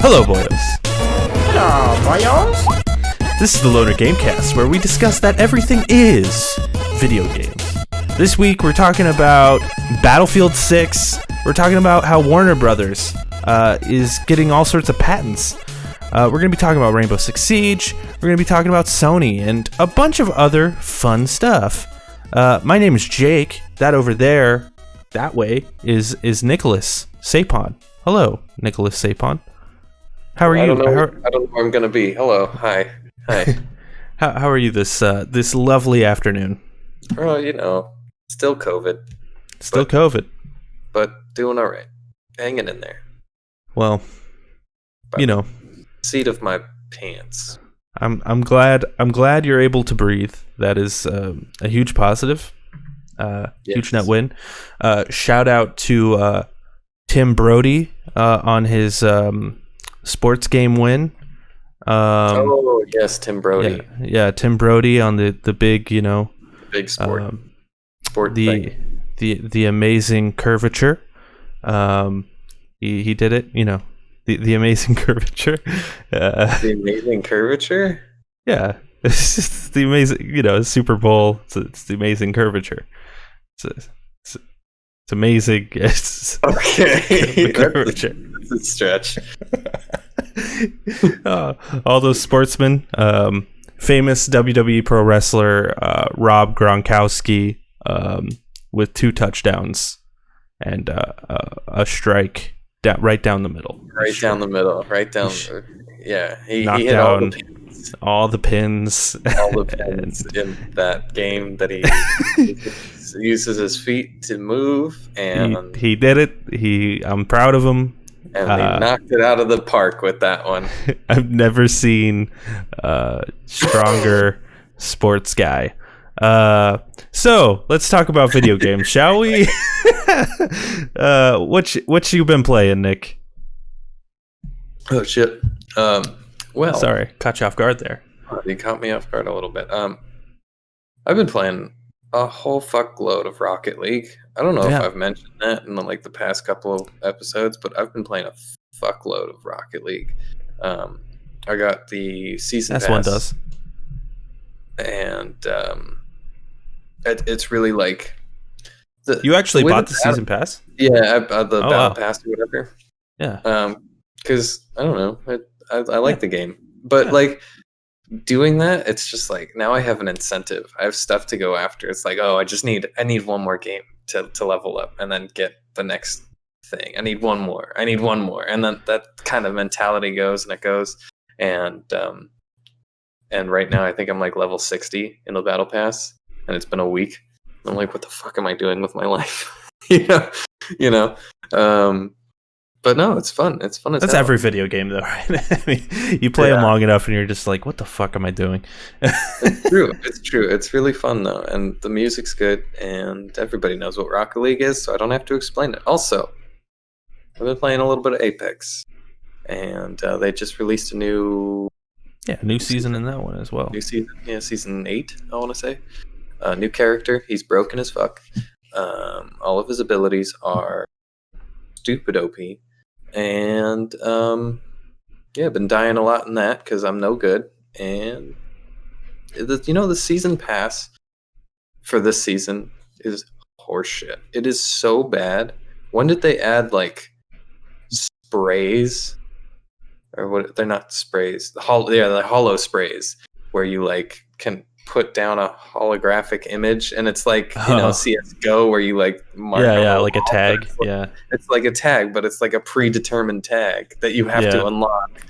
Hello, boys. Hello, boyos. This is the Loner Gamecast, where we discuss that everything is video games. This week, we're talking about Battlefield 6. We're talking about how Warner Brothers is getting all sorts of patents. We're going to be talking about Rainbow Six Siege. We're going to be talking about Sony and a bunch of other fun stuff. My name is Jake. That over there, that way, is Nicholas Sapon. Hello, Nicholas Sapon. How are you? I don't know where I'm gonna be. Hello, hi. How are you this lovely afternoon? Oh, you know, still COVID. COVID, but doing all right. Hanging in there. Well, By you know, seat of my pants. I'm glad you're able to breathe. That is a huge positive. Huge net win. Shout out to Tim Brody on his sports game win. Oh yes, Tim Brody. Yeah, Tim Brody on the big, Big sport thing. The amazing curvature. He did it. The amazing curvature. The amazing curvature. Yeah, it's just the amazing. Super Bowl. It's the amazing curvature. It's amazing. It's okay. Curvature. That's a stretch. All those sportsmen, famous WWE pro wrestler Rob Gronkowski, with 2 touchdowns and a strike right down the middle. Right down the middle. Right down. Yeah, he knocked hit down all the pins. All the pins in that game that he uses his feet to move, and he did it. I'm proud of him. And he knocked it out of the park with that one. I've never seen a stronger sports guy. So let's talk about video games, shall we? What you been playing, Nick? Oh shit. Well, sorry, caught you off guard there. You caught me off guard a little bit. I've been playing a whole fuckload of Rocket League. I don't know if I've mentioned that in the past couple of episodes, but I've been playing a fuckload of Rocket League. I got the season pass. One does. And it's really like you actually bought the season pass? Yeah, the battle pass or whatever. Yeah. Because I don't know, I like the game, but doing that, it's just now I have an incentive. I have stuff to go after. It's I need one more game to level up and then get the next thing. I need one more, and then that kind of mentality goes and it goes, and right now I think I'm level 60 in the battle pass, and it's been a week. I'm what the fuck am I doing with my life? But no, it's fun. It's fun. That's every video game, though, right? I mean, you play them long enough, and you're just like, "What the fuck am I doing?" It's true. It's true. It's really fun though, and the music's good, and everybody knows what Rocket League is, so I don't have to explain it. Also, I've been playing a little bit of Apex, and they just released a new season in that one as well. New season, season 8. I want to say, new character. He's broken as fuck. All of his abilities are stupid OP. And been dying a lot in that because I'm no good. And the season pass for this season is horseshit. It is so bad. When did they add sprays? Or what? They're not sprays. The hollow sprays where you can put down a holographic image, and it's CS:GO where you mark like a tag. It's like a tag, but it's like a predetermined tag that you have to unlock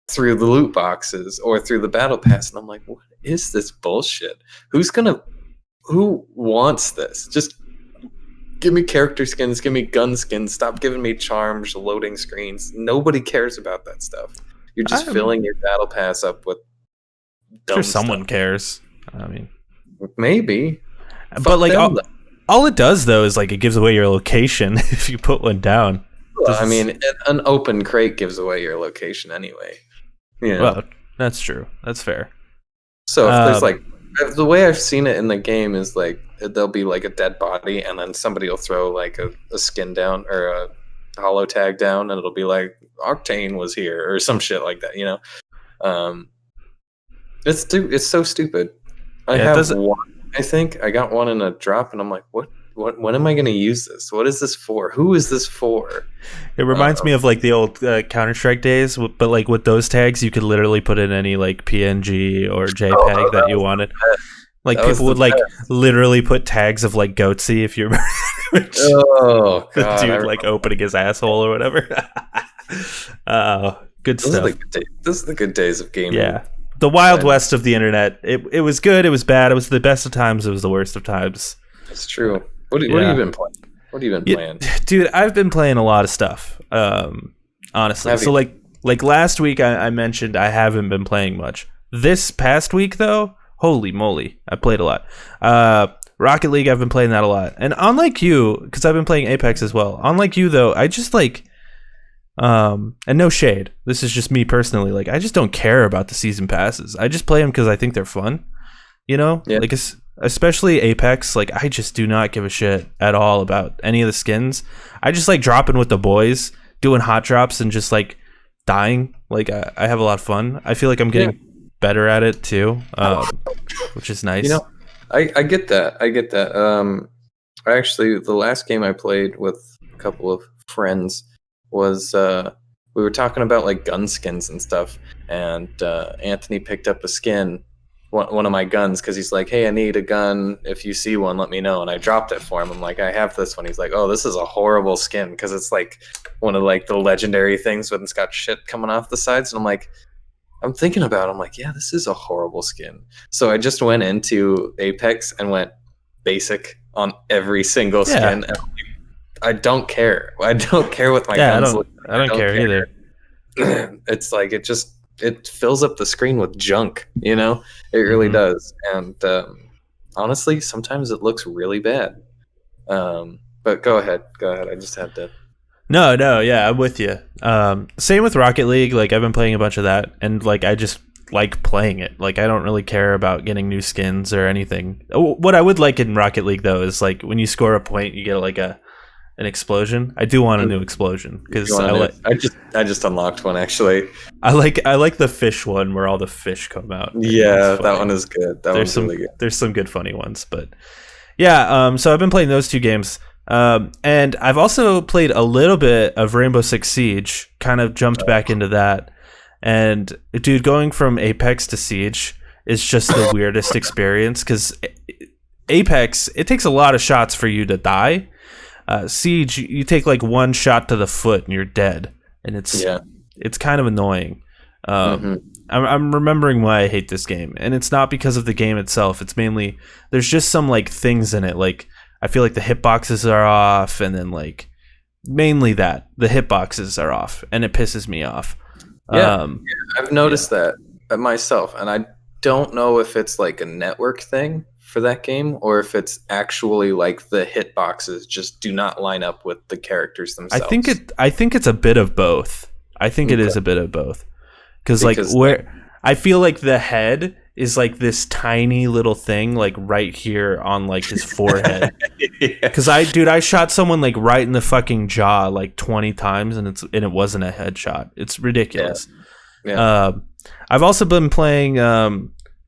through the loot boxes or through the battle pass. And I'm like, what is this bullshit? Who wants this? Just give me character skins, give me gun skins, stop giving me charms, loading screens. Nobody cares about that stuff. You're just filling your battle pass up with dumb sure someone stuff. Cares. I mean, maybe, but all it does though is it gives away your location if you put one down. Well, I mean, an open crate gives away your location anyway. Well, that's true. That's fair. So if there's the way I've seen it in the game is there'll be a dead body, and then somebody will throw a skin down or hollow tag down, and it'll be like Octane was here or some shit like that. Um, it's so stupid. I Yeah, it have doesn't. one. I think I got one in a drop, and I'm like, what? When am I going to use this? What is this for? Who is this for? It reminds me of like the old Counter-Strike days, but like with those tags, you could literally put in any like PNG or JPEG that you wanted. Like people would like literally put tags of like Goatsy if you remember. Oh The god, dude like opening his asshole or whatever. Good stuff. This is the good days of gaming. Yeah, the Wild West of the internet. It was good. It was bad. It was the best of times. It was the worst of times. It's true. What have you been playing? What have you been playing? Dude, I've been playing a lot of stuff. Honestly. So like last week I mentioned I haven't been playing much. This past week though, holy moly, I played a lot. Rocket League, I've been playing that a lot. And unlike you, because I've been playing Apex as well. Unlike you though, I just like and no shade. This is just me personally. Like I just don't care about the season passes. I just play them because I think they're fun. Like especially Apex, like I just do not give a shit at all about any of the skins. I just like dropping with the boys, doing hot drops and just like dying. Like I have a lot of fun. I feel like I'm getting better at it too, which is nice. I get that. Actually, the last game I played with a couple of friends was we were talking about like gun skins and stuff, and Anthony picked up a skin, one of my guns, because he's like, hey, I need a gun. If you see one, let me know. And I dropped it for him. I'm like, I have this one. He's like, oh, this is a horrible skin, because it's like one of like the legendary things when it's got shit coming off the sides. And I'm like, I'm thinking about it. I'm like, yeah, this is a horrible skin. So I just went into Apex and went basic on every single skin. And I don't care. I don't care what my guns look like. I don't care either. It's like it fills up the screen with junk, it really does. And honestly, sometimes it looks really bad. But go ahead. I just had to. No, yeah, I'm with you. Same with Rocket League. Like I've been playing a bunch of that, and like I just like playing it. Like I don't really care about getting new skins or anything. What I would like in Rocket League though is like when you score a point, you get like an explosion. I do want a new explosion because I just unlocked one actually. I like the fish one where all the fish come out. Yeah, that one is good. Really good. There's some good funny ones, but yeah. So I've been playing those two games. And I've also played a little bit of Rainbow Six Siege, kind of jumped back into that. And dude, going from Apex to Siege is just the weirdest experience, because Apex, it takes a lot of shots for you to die. Siege, you take like one shot to the foot and you're dead. And it's kind of annoying. I'm remembering why I hate this game. And it's not because of the game itself. It's mainly, there's just some like things in it. Like I feel like the hitboxes are off, and then like mainly that the hitboxes are off, and it pisses me off. I've noticed that myself, and I don't know if it's like a network thing for that game or if it's actually like the hitboxes just do not line up with the characters themselves. I think it's a bit of both. I think it is a bit of both, because like where I feel like the head is like this tiny little thing like right here on like his forehead. Because I shot someone like right in the fucking jaw like 20 times and it wasn't a headshot. It's ridiculous. I've also been playing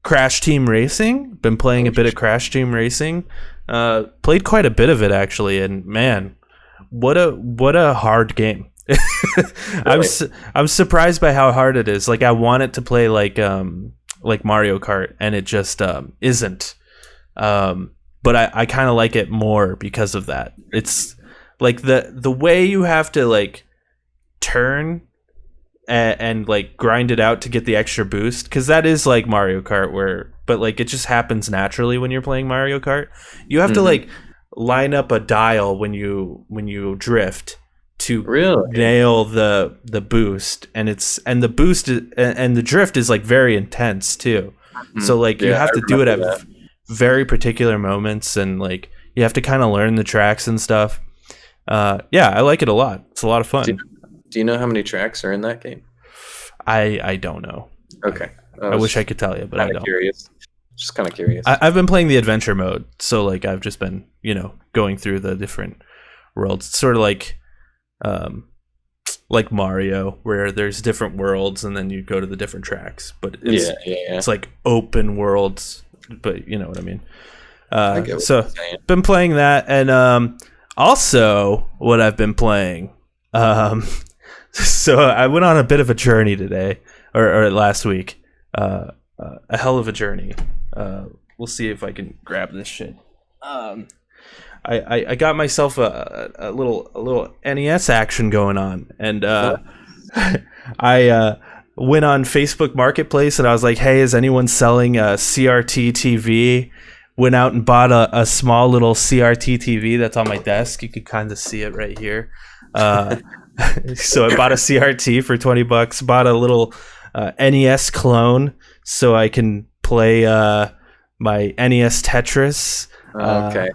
Crash Team Racing. Been playing a bit of Crash Team Racing. Played quite a bit of it actually, and man, what a hard game. I'm surprised by how hard it is. Like I want it to play like Mario Kart, and it just isn't. But I kind of like it more because of that. It's like the way you have to like turn and like grind it out to get the extra boost, because that is like Mario Kart, but like it just happens naturally when you're playing Mario Kart. You have to like line up a dial when you drift to nail the boost, and the boost and the drift is like very intense too. So like you have to do it at very particular moments, and like you have to kind of learn the tracks and stuff. I like it a lot. It's a lot of fun. Do you know how many tracks are in that game? I don't know. Okay. I wish I could tell you, but I don't. Just kind of curious. I've been playing the adventure mode, so like I've just been going through the different worlds. It's sort of like like Mario, where there's different worlds and then you go to the different tracks. But it's like open worlds, but you know what I mean. I get what you're saying. Been playing that, and also what I've been playing. So I went on a bit of a journey today, or last week. A hell of a journey. We'll see if I can grab this shit. I got myself a little NES action going on, and I went on Facebook Marketplace and I was like, "Hey, is anyone selling a CRT TV?" Went out and bought a small little CRT TV that's on my desk. You could kind of see it right here. So I bought a CRT for $20. Bought a little NES clone so I can play my NES Tetris. Okay.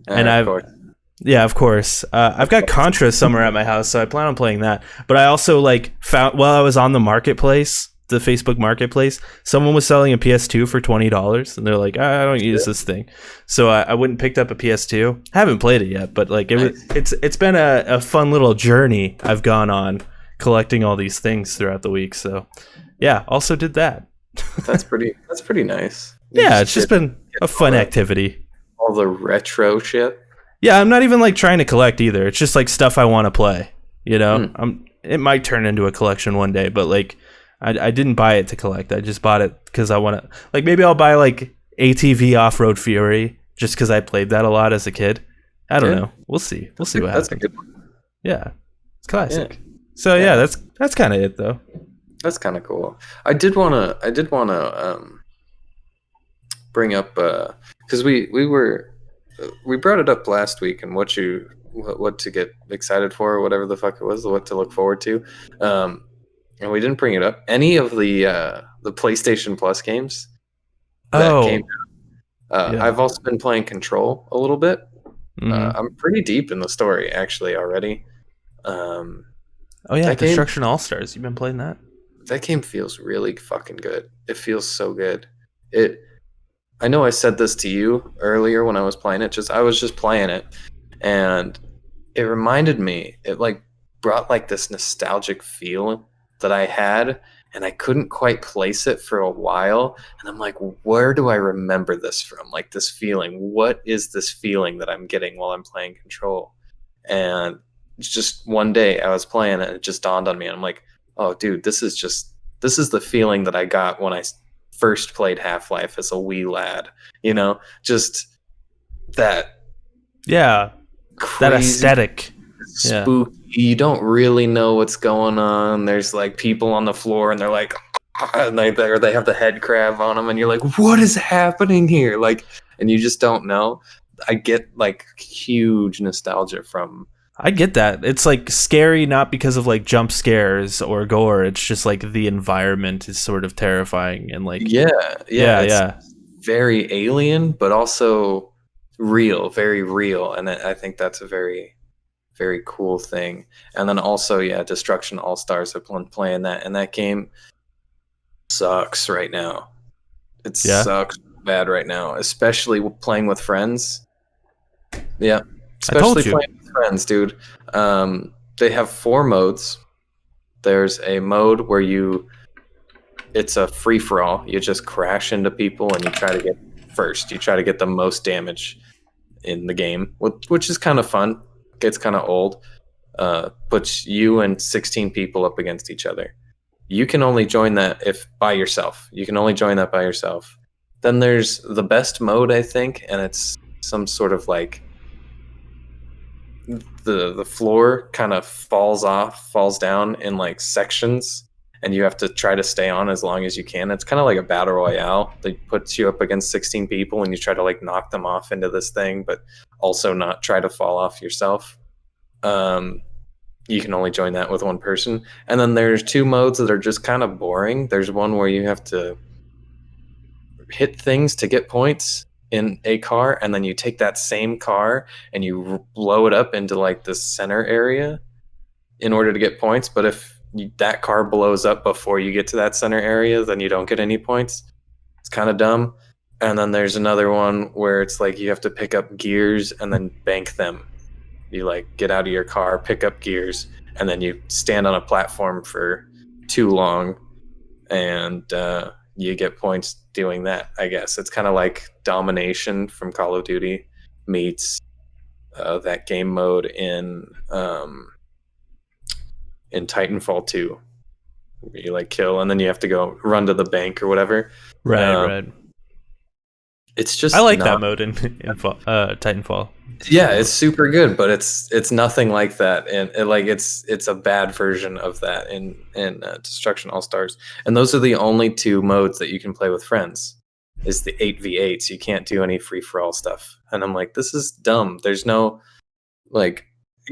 And of course. I've got Contra somewhere at my house, so I plan on playing that. But I also found while I was on the marketplace, the Facebook Marketplace, someone was selling a PS2 for $20, and they're like, I don't use this thing, so I went and picked up a PS2. Haven't played it yet, but it's been a fun little journey I've gone on collecting all these things throughout the week. So yeah, also did that. That's pretty nice. Yeah, it's just been a fun activity. All the retro shit. Yeah, I'm not even trying to collect either. It's just stuff I want to play. You know, it might turn into a collection one day, but I didn't buy it to collect. I just bought it because I want to. Maybe I'll buy ATV Off-Road Fury just because I played that a lot as a kid. I don't know. We'll see. We'll see what happens. That's a good one. Yeah, it's classic. Yeah. So yeah, that's kind of it though. That's kind of cool. I did wanna bring up because we brought it up last week and what to get excited for, or whatever the fuck it was, what to look forward to. And we didn't bring it up. Any of the PlayStation Plus games that came out. I've also been playing Control a little bit. I'm pretty deep in the story actually already. Destruction All-Stars. You've been playing that? That game feels really fucking good. It feels so good. I know I said this to you earlier when I was playing it. I was just playing it, and it reminded me. It brought this nostalgic feel that I had, and I couldn't quite place it for a while. And I'm like, where do I remember this from? This feeling. What is this feeling that I'm getting while I'm playing Control? And just one day I was playing it, and it just dawned on me. And I'm like, oh, dude, this is the feeling that I got when I first played Half-Life as a wee lad. You know, just that. Yeah, crazy, that aesthetic. Spooky. You don't really know what's going on. There's people on the floor, and they're like, and they have the head crab on them, and you're like, what is happening here? And you just don't know. I get huge nostalgia from. I get that. It's scary, not because of jump scares or gore. It's just the environment is sort of terrifying and it's very alien, but also real, very real. And I think that's a very, very cool thing. And then also, Destruction All-Stars. I've been playing that, and that game sucks right now. It sucks bad right now, especially playing with friends. Yeah, especially playing with friends, dude. They have 4 modes. There's a mode where it's a free-for-all. You just crash into people and you try to get first. You try to get the most damage in the game, which is kind of fun. Gets kind of old. Puts you and 16 people up against each other. You can only join that by yourself. Then there's the best mode, I think, and it's some sort of the floor kind of falls down in sections, and you have to try to stay on as long as you can. It's kind of like a battle royale. They puts you up against 16 people, and you try to knock them off into this thing, but also not try to fall off yourself. You can only join that with one person. And then there's 2 modes that are just kind of boring. There's one where you have to hit things to get points in a car, and then you take that same car and you blow it up into this center area in order to get points. But if that car blows up before you get to that center area, then you don't get any points. It's kind of dumb. And then there's another one where it's you have to pick up gears and then bank them. You get out of your car, pick up gears, and then you stand on a platform for too long, and you get points doing that. I guess it's kind of like Domination from Call of Duty meets that game mode in Titanfall 2, where you like kill and then you have to go run to the bank or whatever. Right. It's just I like that mode in Titanfall. Yeah, it's super good, but it's nothing like that, and it's a bad version of that in Destruction All Stars. And those are the only two modes that you can play with friends. Is the 8v8s. You can't do any free for all stuff. And I'm like, this is dumb. There's no like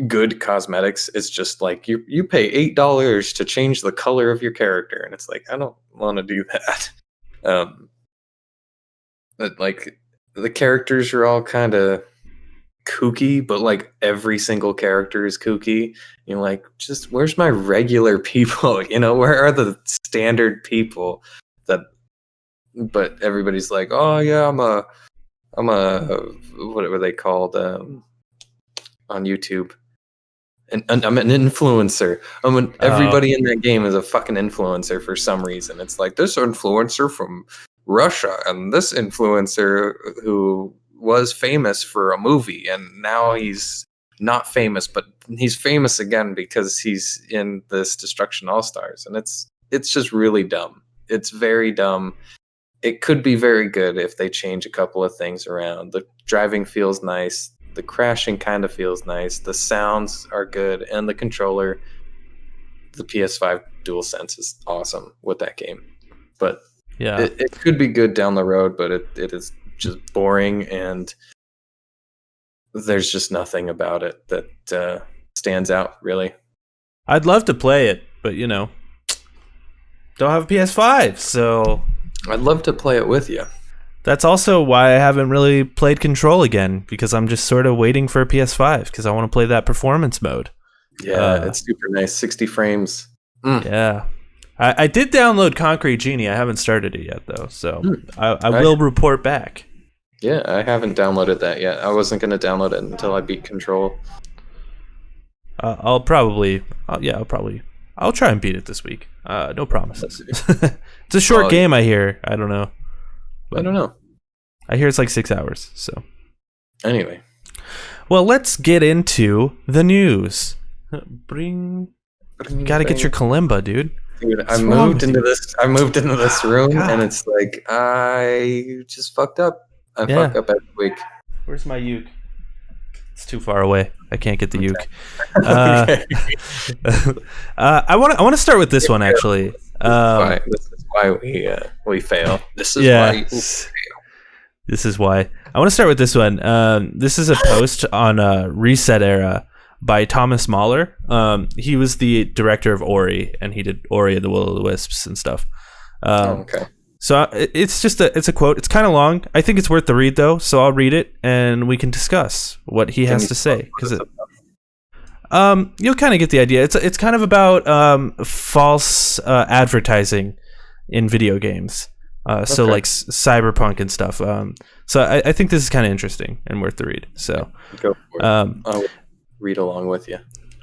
good cosmetics. It's just like you pay $8 to change the color of your character, and it's like, I don't want to do that. But like the characters are all kind of kooky, but like every single character is kooky. You're like, just where's my regular people? Where are the standard people that? But everybody's like, oh yeah, I'm a what were they called on YouTube? And I'm an influencer. Everybody in that game is a fucking influencer for some reason. It's like this influencer from Russia and this influencer who was famous for a movie and now he's not famous, but he's famous again because he's in this Destruction All Stars, and it's just really dumb. It's very dumb. It could be very good if they change a couple of things around. The driving feels nice. The crashing kind of feels nice. The sounds are good. And the controller, the PS5 DualSense is awesome with that game. But yeah, it could be good down the road, but it is just boring, and there's just nothing about it that stands out, really. I'd love to play it, but, don't have a PS5, so... I'd love to play it with you. That's also why I haven't really played Control again, because I'm just sort of waiting for a PS5, because I want to play that performance mode. Yeah, it's super nice. 60 frames. Yeah. I did download Concrete Genie. I haven't started it yet, though, so I will report back. Yeah, I haven't downloaded that yet. I wasn't going to download it until I beat Control. I'll try and beat it this week. No promises. It's a short game, I hear. I don't know. I don't know. I hear it's like 6 hours. So anyway, well, let's get into the news. You gotta get your kalimba, dude. Dude, I moved into this room, and it's like I just fucked up. I fuck up every week. Where's my uke? It's too far away. I can't get the uke. I want to start with this one, actually. This is why we fail. This is why you fail. This is why. I want to start with this one. This is a post on Reset Era by Thomas Mahler. He was the director of Ori, and he did Ori and the Will of the Wisps and stuff. Okay. So it's a quote. It's kind of long. I think it's worth the read, though. So I'll read it, and we can discuss what he has to say. Because you'll kind of get the idea. It's kind of about false advertising in video games. So like Cyberpunk and stuff. So I think this is kind of interesting and worth the read. So go for it. I'll read along with you.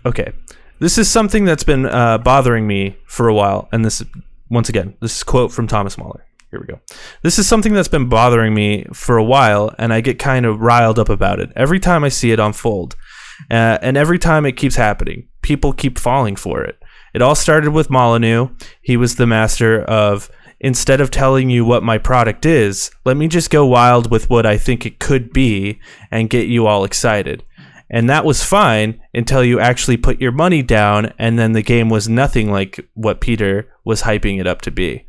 Okay. This is something that's been bothering me for a while. And this is a quote from Thomas Mahler. Here we go. This is something that's been bothering me for a while, and I get kind of riled up about it every time I see it unfold. And every time it keeps happening, people keep falling for it. It all started with Molyneux. He was the master of, instead of telling you what my product is, let me just go wild with what I think it could be and get you all excited. And that was fine until you actually put your money down, and then the game was nothing like what Peter was hyping it up to be.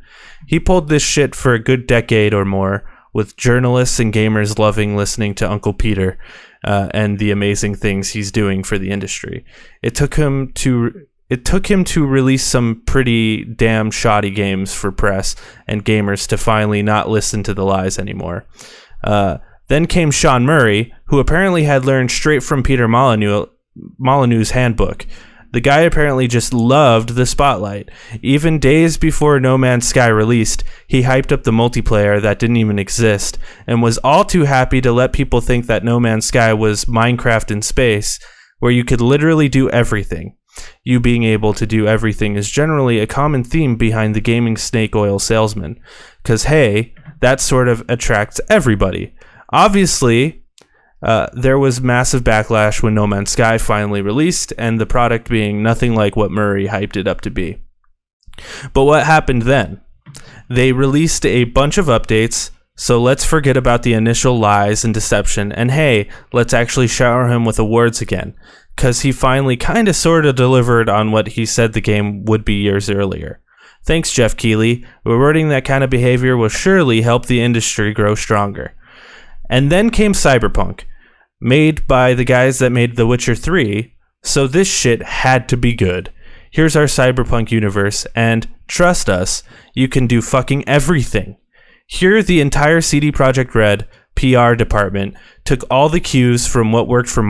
He pulled this shit for a good decade or more, with journalists and gamers loving listening to Uncle Peter and the amazing things he's doing for the industry. It took him to release some pretty damn shoddy games for press and gamers to finally not listen to the lies anymore. Then came Sean Murray, who apparently had learned straight from Peter Molyneux's handbook. The guy apparently just loved the spotlight. Even days before No Man's Sky released, he hyped up the multiplayer that didn't even exist and was all too happy to let people think that No Man's Sky was Minecraft in space, where you could literally do everything. You being able to do everything is generally a common theme behind the gaming snake oil salesman. Because, hey, that sort of attracts everybody. Obviously, there was massive backlash when No Man's Sky finally released, and the product being nothing like what Murray hyped it up to be. But what happened then? They released a bunch of updates, so let's forget about the initial lies and deception, and hey, let's actually shower him with awards again, because he finally kind of sort of delivered on what he said the game would be years earlier. Thanks, Jeff Keighley. Rewarding that kind of behavior will surely help the industry grow stronger. And then came Cyberpunk, made by the guys that made The Witcher 3, so this shit had to be good. Here's our Cyberpunk universe, and trust us, you can do fucking everything. Here, the entire CD Projekt Red PR department took all the cues from what worked for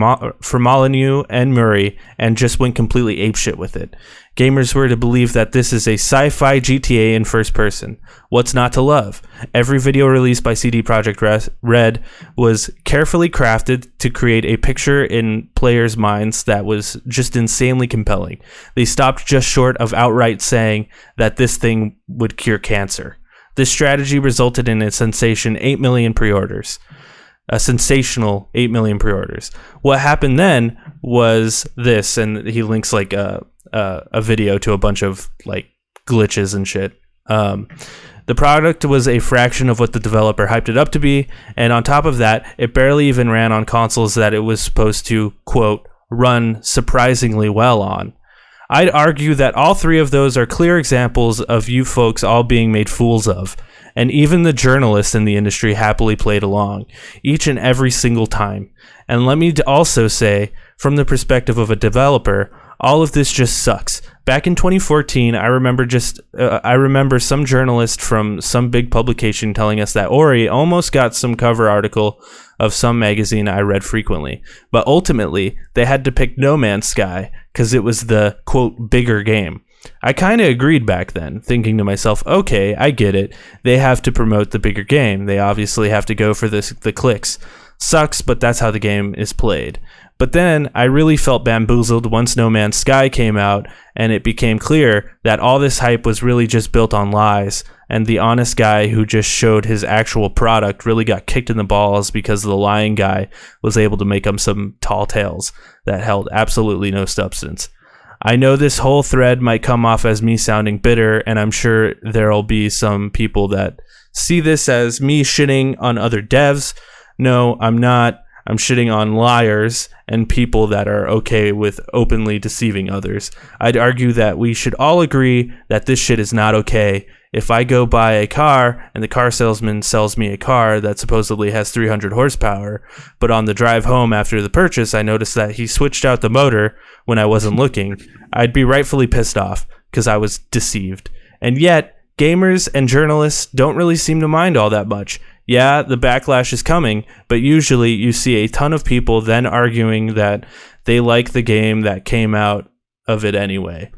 Molyneux and Murray and just went completely apeshit with it. Gamers were to believe that this is a sci-fi GTA in first person. What's not to love? Every video released by CD Projekt Red was carefully crafted to create a picture in players' minds that was just insanely compelling. They stopped just short of outright saying that this thing would cure cancer. This strategy resulted in a sensational 8 million pre-orders. What happened then was this, and he links like a video to a bunch of like glitches and shit. The product was a fraction of what the developer hyped it up to be, and on top of that, it barely even ran on consoles that it was supposed to, quote, run surprisingly well on. I'd argue that all three of those are clear examples of you folks all being made fools of, and even the journalists in the industry happily played along, each and every single time. And let me also say, from the perspective of a developer, all of this just sucks. Back in 2014, I remember some journalist from some big publication telling us that Ori almost got some cover article of some magazine I read frequently, but ultimately they had to pick No Man's Sky because it was the, quote, bigger game. I kind of agreed back then, thinking to myself, okay, I get it. They have to promote the bigger game. They obviously have to go for the clicks. Sucks, but that's how the game is played. But then I really felt bamboozled once No Man's Sky came out, and it became clear that all this hype was really just built on lies, and the honest guy who just showed his actual product really got kicked in the balls because the lying guy was able to make him some tall tales that held absolutely no substance. I know this whole thread might come off as me sounding bitter, and I'm sure there'll be some people that see this as me shitting on other devs. No, I'm not. I'm shitting on liars and people that are okay with openly deceiving others. I'd argue that we should all agree that this shit is not okay. If I go buy a car and the car salesman sells me a car that supposedly has 300 horsepower, but on the drive home after the purchase, I noticed that he switched out the motor when I wasn't looking, I'd be rightfully pissed off because I was deceived. And yet, gamers and journalists don't really seem to mind all that much. Yeah, the backlash is coming, but usually you see a ton of people then arguing that they like the game that came out of it anyway.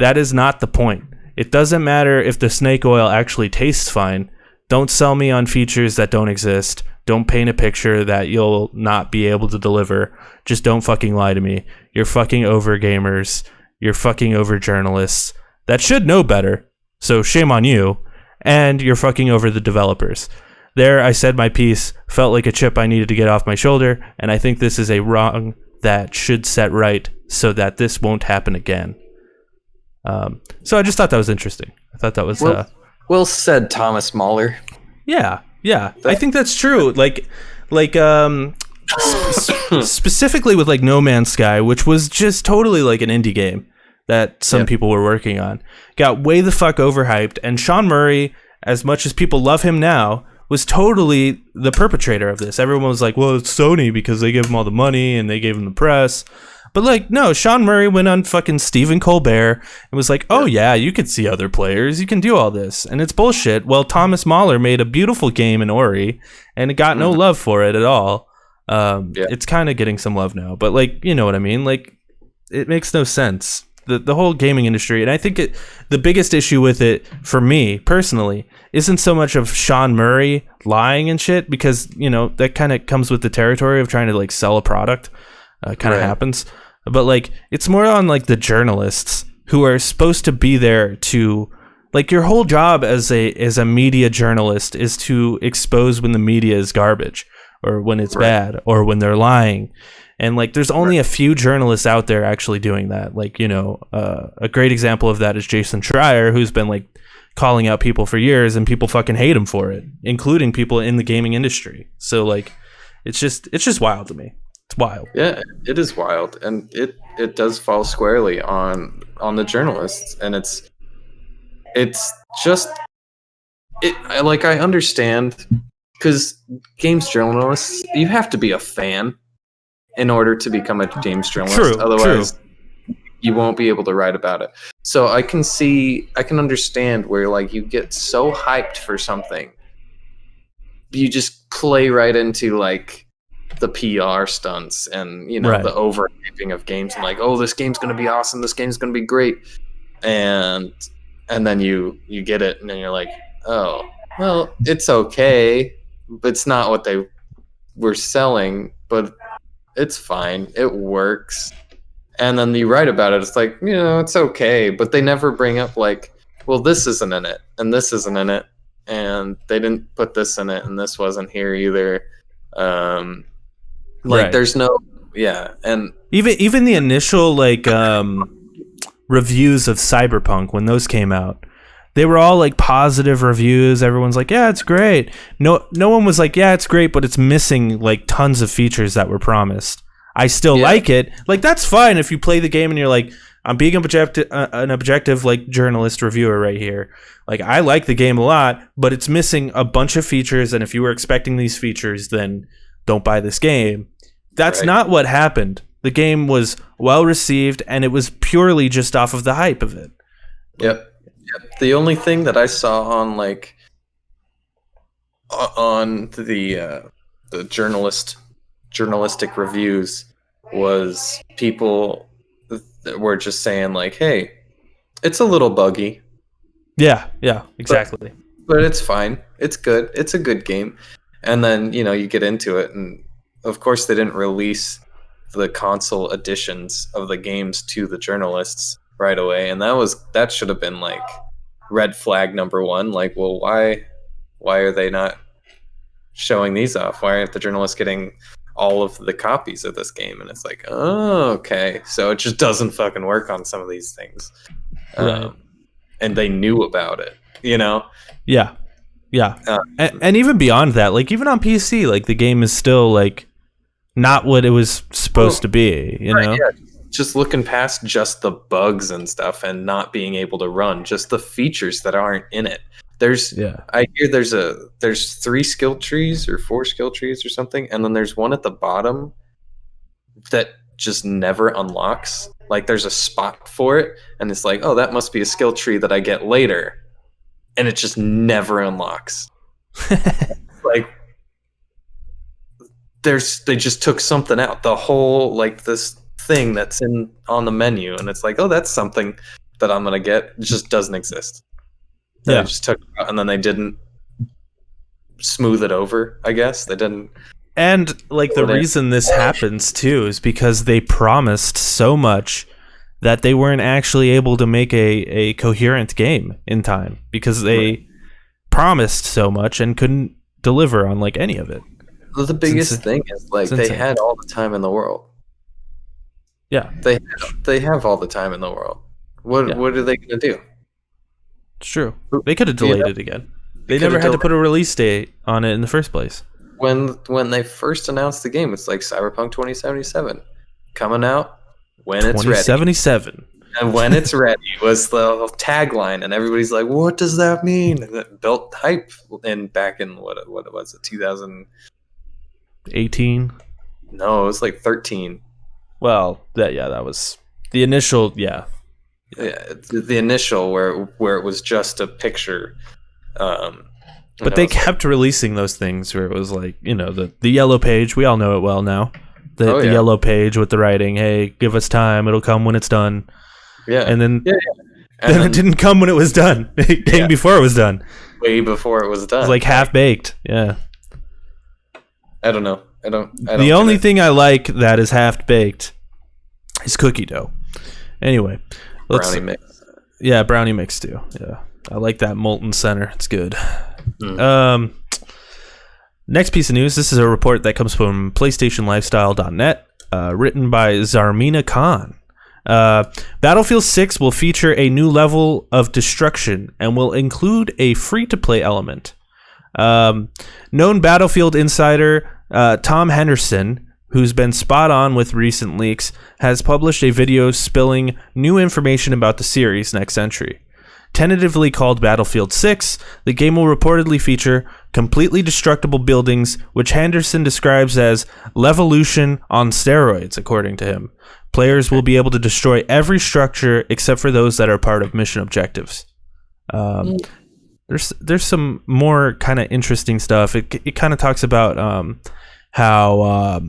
That is not the point. It doesn't matter if the snake oil actually tastes fine. Don't sell me on features that don't exist. Don't paint a picture that you'll not be able to deliver. Just don't fucking lie to me. You're fucking over gamers. You're fucking over journalists that should know better. So shame on you. And you're fucking over the developers. There, I said my piece, felt like a chip I needed to get off my shoulder, and I think this is a wrong that should set right so that this won't happen again. So I just thought that was interesting. I thought that was... well said, Thomas Mahler. Yeah. I think that's true. Specifically with like No Man's Sky, which was just totally like an indie game that some people were working on, got way the fuck overhyped, and Sean Murray, as much as people love him now, was totally the perpetrator of this. Everyone was like, well, it's Sony because they give him all the money and they gave him the press. But like, no, Sean Murray went on fucking Stephen Colbert and was like, oh yeah, you could see other players. You can do all this. And it's bullshit. Well, Thomas Mahler made a beautiful game in Ori and it got no love for it at all. It's kind of getting some love now. But like, you know what I mean? Like, it makes no sense. The whole gaming industry, and I think the biggest issue with it for me personally isn't so much of Sean Murray lying and shit, because you know that kind of comes with the territory of trying to like sell a product. Kind of happens. but like it's more on like the journalists who are supposed to be there to, like, your whole job as a media journalist is to expose when the media is garbage or when it's bad or when they're lying. And like there's only a few journalists out there actually doing that. Like, you know, a great example of that is Jason Schreier, who's been like calling out people for years, and people fucking hate him for it, including people in the gaming industry. So like it's just wild to me. It's wild. Yeah, it is wild, and it does fall squarely on the journalists, and it's just I understand, because games journalists, you have to be a fan in order to become a games journalist. Otherwise, you won't be able to write about it. So I can understand where like you get so hyped for something, you just play right into like the PR stunts and, you know, the overhyping of games, and like, oh, this game's gonna be awesome, this game's gonna be great, and then you get it, and then you're like, oh, well, it's okay, but it's not what they were selling, but it's fine, it works. And then you write about it, it's like, you know, it's okay, but they never bring up like, well, this isn't in it, and this isn't in it, and they didn't put this in it, and this wasn't here either. There's no, and even the initial like reviews of Cyberpunk, when those came out, they were all like positive reviews. Everyone's like, yeah, it's great. No one was like, yeah, it's great, but it's missing like tons of features that were promised. I still like it. Like, that's fine if you play the game and you're like, I'm being an objective like journalist reviewer right here. Like, I like the game a lot, but it's missing a bunch of features, and if you were expecting these features, then don't buy this game. That's not what happened. The game was well received, and it was purely just off of the hype of it. Yep. The only thing that I saw on like on the journalistic reviews was people that were just saying like, hey, it's a little buggy. Yeah, exactly. But it's fine. It's good. It's a good game. And then, you know, you get into it, and of course they didn't release the console editions of the games to the journalists right away, and that should have been like red flag number one. Like, well, why are they not showing these off? Why aren't the journalists getting all of the copies of this game? And it's like, oh, okay, so it just doesn't fucking work on some of these things. And they knew about it, you know? Yeah. And even beyond that, like even on PC, like the game is still like not what it was supposed to be, you know? Yeah. Just looking past just the bugs and stuff and not being able to run, just the features that aren't in it. I hear there's 3 skill trees or 4 skill trees or something, and then there's one at the bottom that just never unlocks. Like, there's a spot for it, and it's like, oh, that must be a skill tree that I get later, and it just never unlocks. Like, they just took something out. The whole, like, this thing that's on the menu, and it's like, oh, that's something that I'm gonna get. It just doesn't exist. They just took it out, and then they didn't smooth it over, I guess. They didn't. And like the reason this happens too is because they promised so much that they weren't actually able to make a coherent game in time, because they promised so much and couldn't deliver on like any of it. Well, the biggest thing is like they had all the time in the world. Yeah, they have all the time in the world. What are they gonna do? It's true. They could have delayed it again. They never had to put a release date on it in the first place. When they first announced the game, it's like Cyberpunk 2077 coming out when it's ready. 2077. And when it's ready was the tagline, and everybody's like, "What does that mean?" And it built hype back in what was it, 2018? No, it was like 13. Well, that was the initial, Yeah, the initial where it was just a picture. But they kept releasing those things where it was like, you know, the yellow page. We all know it well now. The yellow page with the writing, hey, give us time. It'll come when it's done. Yeah. And then, then it didn't come when it was done. It came before it was done. Way before it was done. It was like half-baked. Yeah. I don't know. I don't the only thing I like that is half-baked It's cookie dough. Anyway, Brownie mix. Yeah, brownie mix too. Yeah, I like that molten center. It's good. Next piece of news. This is a report that comes from PlayStationLifestyle.net, written by Zarmina Khan. Battlefield 6 will feature a new level of destruction and will include a free-to-play element. Known Battlefield insider Tom Henderson, who's been spot on with recent leaks, has published a video spilling new information about the series' next entry. Tentatively called Battlefield 6, the game will reportedly feature completely destructible buildings, which Henderson describes as Levolution on steroids, according to him. Players will be able to destroy every structure except for those that are part of mission objectives. There's some more kind of interesting stuff. It kind of talks about how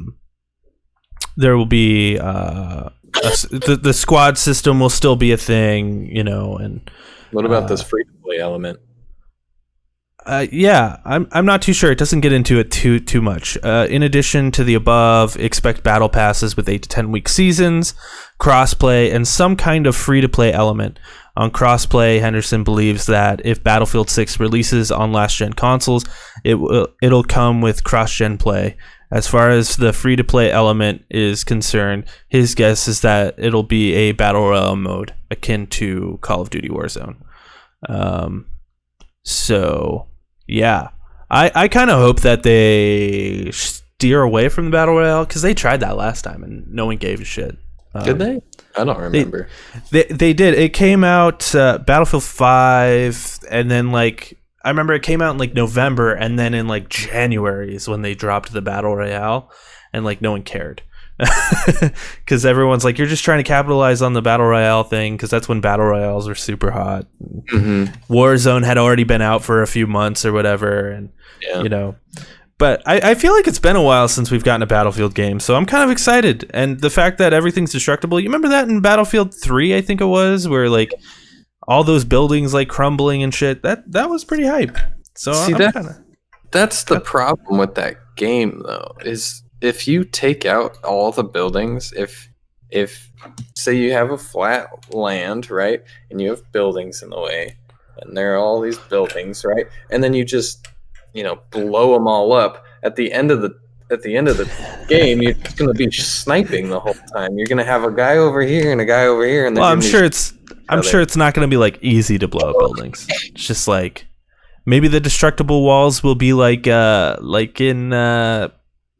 there will be the squad system will still be a thing, and what about this free-to-play element? Yeah, I'm not too sure. It doesn't get into it too much. In addition to the above, expect battle passes with 8 to 10 week seasons, crossplay, and some kind of free-to-play element. On crossplay, Henderson believes that if Battlefield 6 releases on last-gen consoles, it'll come with cross-gen play. As far as the free-to-play element is concerned, his guess is that it'll be a Battle Royale mode akin to Call of Duty Warzone. So, yeah. I kind of hope that they steer away from the Battle Royale, because they tried that last time and no one gave a shit. Did they? I don't remember. They did. It came out Battlefield 5, and then I remember it came out in November, and then in January is when they dropped the Battle Royale, and no one cared. Because everyone's you're just trying to capitalize on the Battle Royale thing, because that's when Battle Royales were super hot. Warzone had already been out for a few months or whatever, and but I feel like it's been a while since we've gotten a Battlefield game, so I'm kind of excited. And the fact that everything's destructible, you remember that in Battlefield 3, I think it was, where all those buildings crumbling and shit. That was pretty hype. So see, that's the problem with that game, though, is if you take out all the buildings, if say you have a flat land, right, and you have buildings in the way, and there are all these buildings, right, and then you just blow them all up at the end of the game, you're just gonna be sniping the whole time. You're gonna have a guy over here and a guy over here, and then I'm sure it's not gonna be easy to blow up buildings. It's just maybe the destructible walls will be in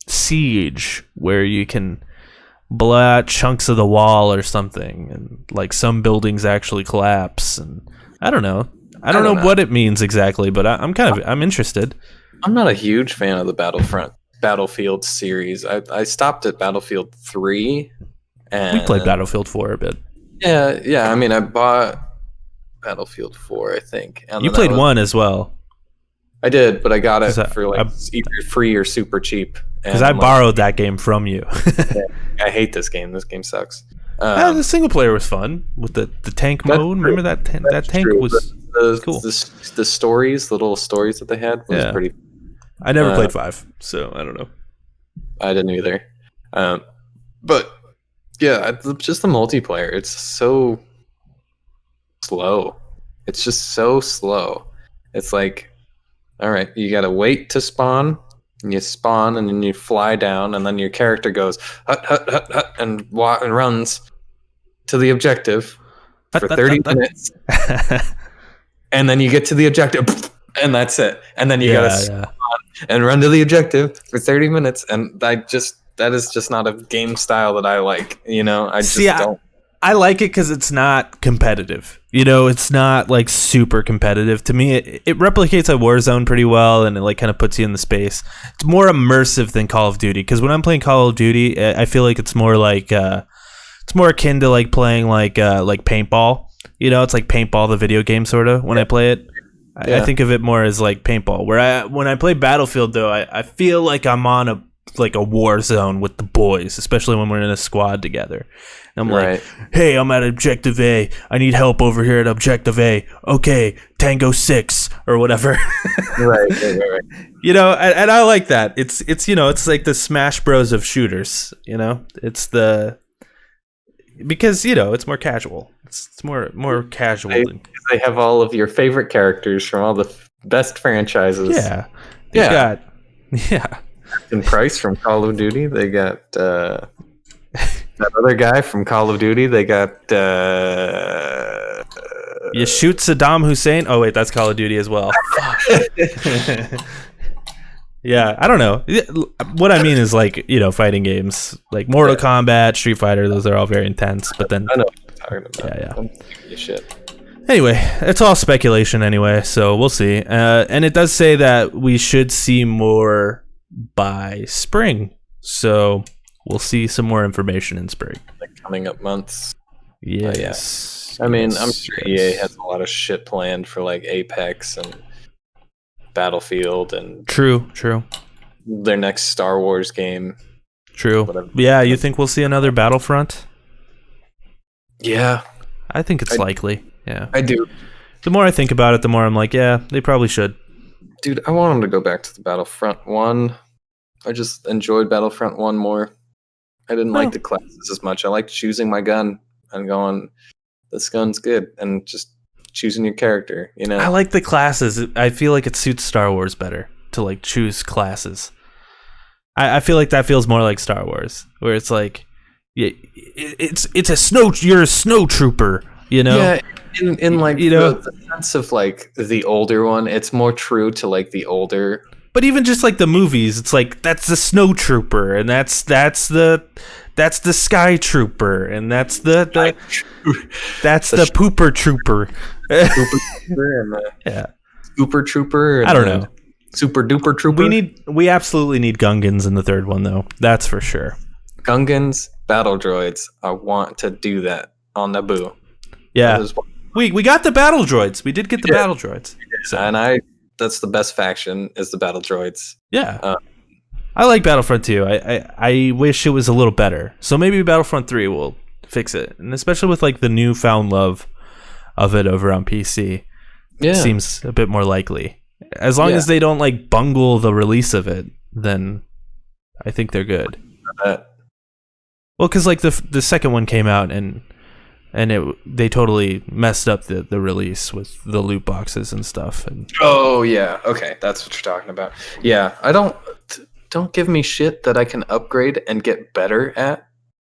Siege, where you can blow out chunks of the wall or something, and some buildings actually collapse. And I don't know what it means exactly, but I'm interested. I'm not a huge fan of the Battlefield series. I stopped at Battlefield 3, and we played Battlefield 4 a bit. Yeah. I mean, I bought Battlefield 4, I think. And you played 1 as well. I did, but I got it for either free or super cheap. Because I borrowed that game from you. I hate this game. This game sucks. The single player was fun with the tank mode. Remember that tank was cool. The stories, little stories that they had was pretty. I never played 5, so I don't know. I didn't either. But yeah, just the multiplayer. It's so slow. It's just so slow. It's all right, you gotta wait to spawn. And you spawn, and then you fly down, and then your character goes hut hut hut hut and runs to the objective for 30 minutes, and then you get to the objective, and that's it. And then you gotta spawn and run to the objective for 30 minutes, and that is just not a game style that I like. Don't. I like it because it's not competitive. It's not super competitive. To me, it replicates a Warzone pretty well, and it kind of puts you in the space. It's more immersive than Call of Duty, because when I'm playing Call of Duty, I feel like it's more it's more akin to playing paintball. It's like paintball, the video game, sort of. When I play it, I think of it more as paintball. When I play Battlefield, though, I feel like I'm on a war zone with the boys, especially when we're in a squad together. I'm hey, I'm at Objective A. I need help over here at Objective A. Okay, Tango 6 or whatever. right. And I like that. It's it's like the Smash Bros of shooters. It's the because it's more casual. It's more casual. They have all of your favorite characters from all the best franchises. Yeah, they've got Captain Price from Call of Duty. They got that other guy from Call of Duty. They got you shoot Saddam Hussein. Oh wait, that's Call of Duty as well. Yeah, I don't know. What I mean is like, fighting games like Mortal Kombat, Street Fighter, those are all very intense, but then I know what you're talking about. Yeah. Don't give me shit. Anyway, it's all speculation anyway, so we'll see. And it does say that we should see more by spring. So we'll see some more information in spring. Like coming up months. Yes. I mean, I'm sure EA has a lot of shit planned for like Apex and Battlefield and True. their next Star Wars game. True. Whatever. Yeah, you think we'll see another Battlefront? Yeah. I think it's likely. Yeah. I do. The more I think about it, the more I'm like, yeah, they probably should. Dude, I want them to go back to the Battlefront 1. I just enjoyed Battlefront 1 more. I didn't like the classes as much. I liked choosing my gun and going, this gun's good, and just choosing your character, I like the classes. I feel like it suits Star Wars better to like choose classes. I feel like that feels more like Star Wars, where it's like, it's you're a snow trooper, Yeah, in like the sense of like the older one, it's more true to like the older. But even just like the movies, it's like that's the snow trooper, and that's the sky trooper, and that's the pooper trooper. Yeah, Scooper trooper. I don't know. Super duper trooper. We absolutely need Gungans in the third one, though. That's for sure. Gungans, battle droids. I want to do that on Naboo. Yeah, we got the battle droids. We did get the battle droids. So. And that's the best faction is the battle droids. Yeah. I like Battlefront 2. I wish it was a little better. So maybe Battlefront 3 will fix it. And especially with like the newfound love of it over on PC. Yeah. It seems a bit more likely. As long as they don't like bungle the release of it, then I think they're good. Well, because like the second one came out and they totally messed up the release with the loot boxes and stuff. Oh yeah, okay, that's what you're talking about. Yeah, I don't give me shit that I can upgrade and get better at.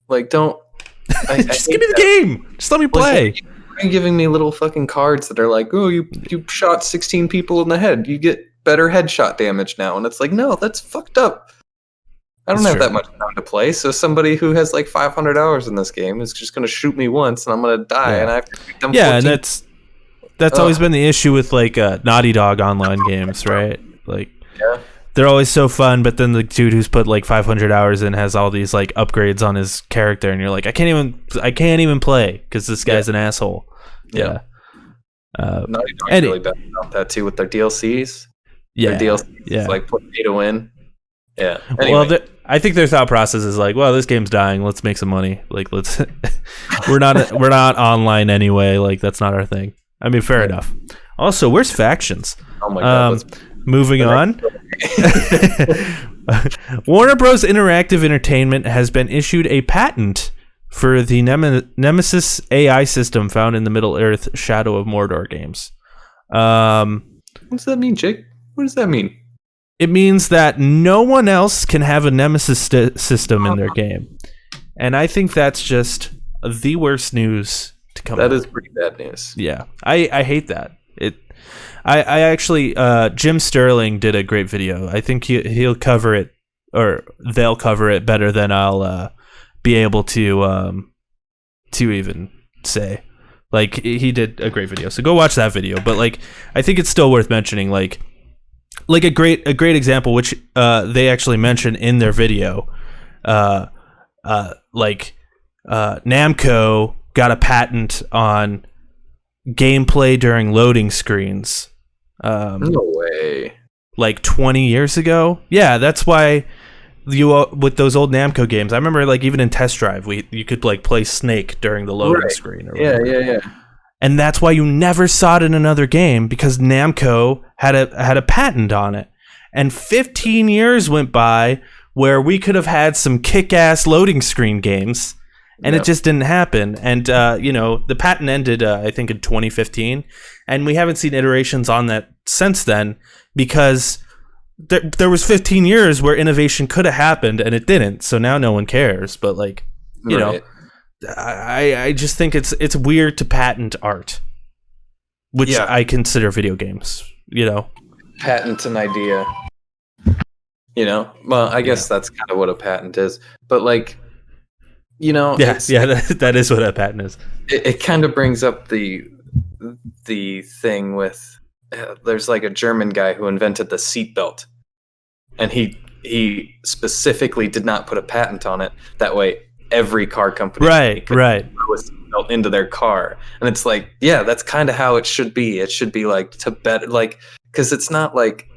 Like, just give me the game. Just let me play. Like, you're giving me little fucking cards that are like, oh, you shot 16 people in the head. You get better headshot damage now, and it's like, no, that's fucked up. I don't have that much time to play, so somebody who has like 500 hours in this game is just going to shoot me once, and I'm going to die, and I have to shoot them 14. And that's always been the issue with like Naughty Dog online games, right? Like, they're always so fun, but then the dude who's put like 500 hours in has all these like upgrades on his character, and you're like, I can't even play because this guy's an asshole. Yeah. Naughty Dog's really bad about that too with their DLCs. Their DLCs is like put pay to win. Yeah. Anyway. Well, I think their thought process is like, well, this game's dying. Let's make some money. Like, let's. we're not online anyway. Like, that's not our thing. I mean, fair enough. Also, where's factions? Oh my god. Moving on. Warner Bros. Interactive Entertainment has been issued a patent for the Nemesis AI system found in the Middle-earth Shadow of Mordor games. What does that mean, Jake? What does that mean? It means that no one else can have a Nemesis system in their game. And I think that's just the worst news to come out. That is pretty bad news. Yeah. I hate that. I actually, Jim Sterling did a great video. I think he'll cover it, or they'll cover it better than I'll be able to even say. Like, he did a great video, so go watch that video. But like, I think it's still worth mentioning. Like a great example, which they actually mention in their video. Namco got a patent on gameplay during loading screens. No way. Like 20 years ago. Yeah, that's why with those old Namco games, I remember like even in Test Drive, you could like play Snake during the loading screen. Or yeah. And that's why you never saw it in another game, because Namco had a patent on it. And 15 years went by where we could have had some kick-ass loading screen games, and it just didn't happen. And the patent ended, I think, in 2015, and we haven't seen iterations on that since then because there was 15 years where innovation could have happened and it didn't. So now no one cares. But like, you know, I just think it's weird to patent art, which I consider video games. You know, patent an idea. You know, well, I guess that's kind of what a patent is. But like, you know, that is what a patent is. It kind of brings up the thing with there's like a German guy who invented the seatbelt, and he specifically did not put a patent on it. That way, every car company could throw a seatbelt into their car, and it's like, yeah, that's kind of how it should be. It should be like to bet, like, because it's not like.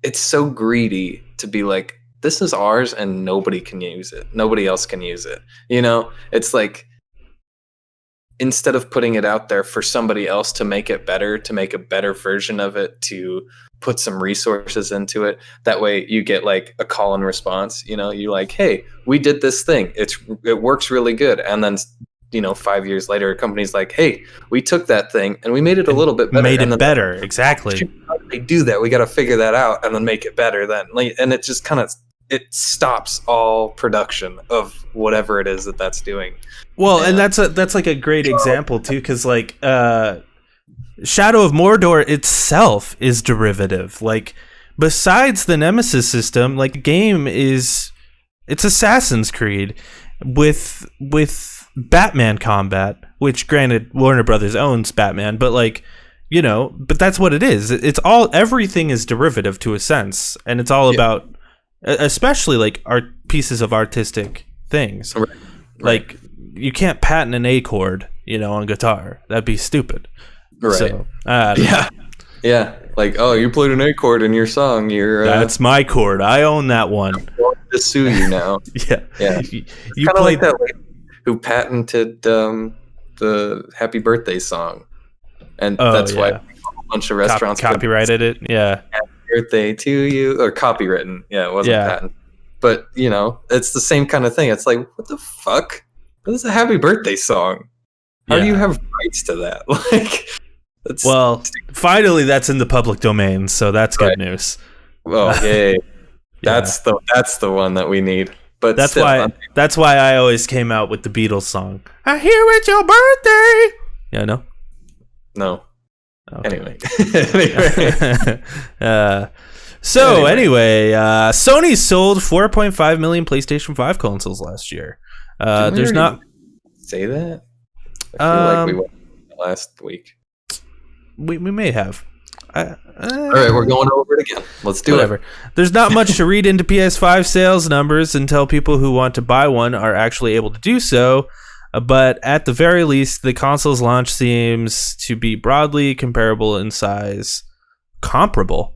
It's so greedy to be like, this is ours and nobody can use it. Nobody else can use it. You know, it's like, instead of putting it out there for somebody else to make it better, to make a better version of it, to put some resources into it, that way you get like a call and response. You know, you're like, hey, we did this thing. It works really good. And then, you know, 5 years later, a company's like, hey, we took that thing and we made it a little bit better. Made it better, exactly. How do they do that? We got to figure that out and then make it better then. And it just kind of, it stops all production of whatever it is that's doing. Well, and that's like a great example too, because like Shadow of Mordor itself is derivative. Like, besides the Nemesis system, like the game it's Assassin's Creed with Batman combat, which granted Warner Brothers owns Batman, but like, you know, but that's what it is. It's all, everything is derivative to a sense, and it's all about, especially like art pieces of artistic things. Right. Like, you can't patent an A chord, you know, on guitar. That'd be stupid. Right. So, yeah. Like, oh, you played an A chord in your song. That's my chord. I own that one. I'm going to sue you now. Yeah. You kind of played like that lady who patented the Happy Birthday song, and that's why a bunch of restaurants copyrighted it. Yeah. Happy birthday to you, or copywritten. Yeah, it wasn't patent. But, you know, it's the same kind of thing. It's like, what the fuck? This is a Happy Birthday song. How do you have rights to that? Like, finally, that's in the public domain, so that's good news. Oh, yay! That's the one that we need. But that's why I always came out with the Beatles song. I hear it's your birthday. Yeah, no. Okay. Anyway. Anyway, Sony sold 4.5 million PlayStation 5 consoles last year. There's not say that. I feel like we went last week. We may have. All right, we're going over it again. Let's do it. There's not much to read into PS5 sales numbers until people who want to buy one are actually able to do so. But at the very least, the console's launch seems to be broadly comparable in size to the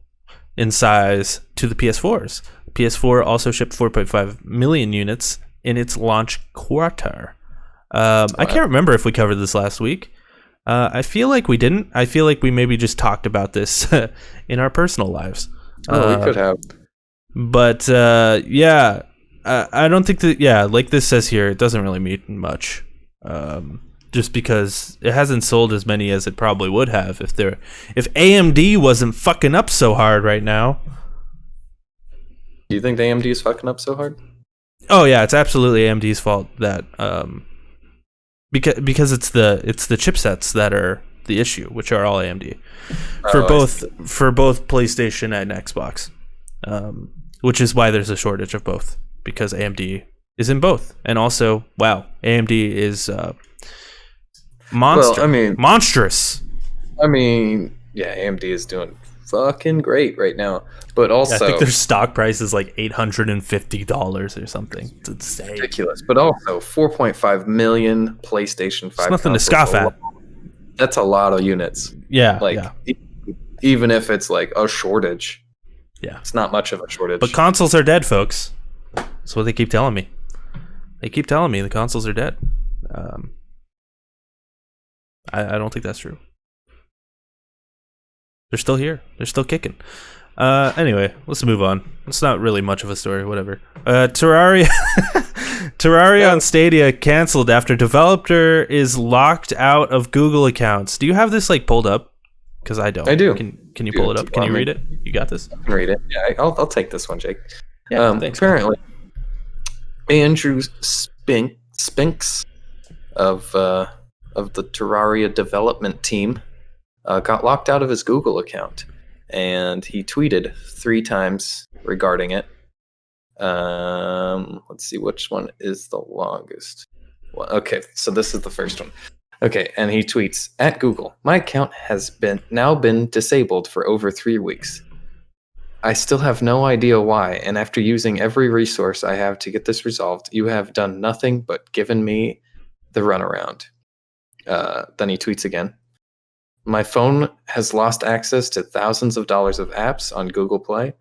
PS4's. PS4 also shipped 4.5 million units in its launch quarter. I can't remember if we covered this last week. I feel like we didn't. I feel like we maybe just talked about this in our personal lives. We could have. But I don't think that. Yeah, like this says here, it doesn't really mean much. Just because it hasn't sold as many as it probably would have if AMD wasn't fucking up so hard right now. Do you think AMD is fucking up so hard? Oh yeah, it's absolutely AMD's fault that because it's the chipsets that are the issue, which are all AMD for both PlayStation and Xbox, which is why there's a shortage of both, because AMD is in both, and also AMD is monstrous. I mean, yeah, AMD is doing fucking great right now, but also I think their stock price is like $850 or something. It's insane, ridiculous. But also 4.5 million PlayStation 5. It's nothing to scoff at. That's a lot of units. Even if it's like a shortage, it's not much of a shortage. But consoles are dead, folks. That's what they keep telling me. They keep telling me the consoles are dead. I don't think that's true. They're still here. They're still kicking. Anyway, let's move on. It's not really much of a story. Whatever. Terraria Terraria on Stadia canceled after developer is locked out of Google accounts. Do you have this like pulled up? Because I don't. I do. Can you pull it up? Can you read it? You got this? I can read it. Yeah, I'll take this one, Jake. Yeah, thanks. Apparently, Andrew Spinks of the Terraria development team got locked out of his Google account, and he tweeted 3 times regarding it. Let's see which one is the longest. Well, okay, so this is the first one. Okay, and he tweets, "At Google, my account has now been disabled for over 3 weeks. I still have no idea why, and after using every resource I have to get this resolved, you have done nothing but given me the runaround." Then he tweets again, "My phone has lost access to thousands of dollars of apps on Google Play.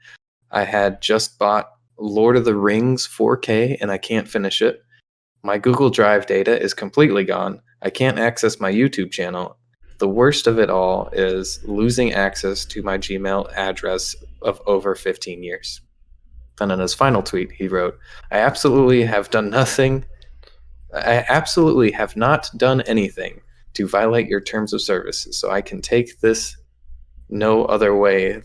I had just bought Lord of the Rings 4K and I can't finish it. My Google Drive data is completely gone. I can't access my YouTube channel. The worst of it all is losing access to my Gmail address of over 15 years." And in his final tweet, he wrote, I absolutely have not done anything to violate your terms of service, so I can take this no other way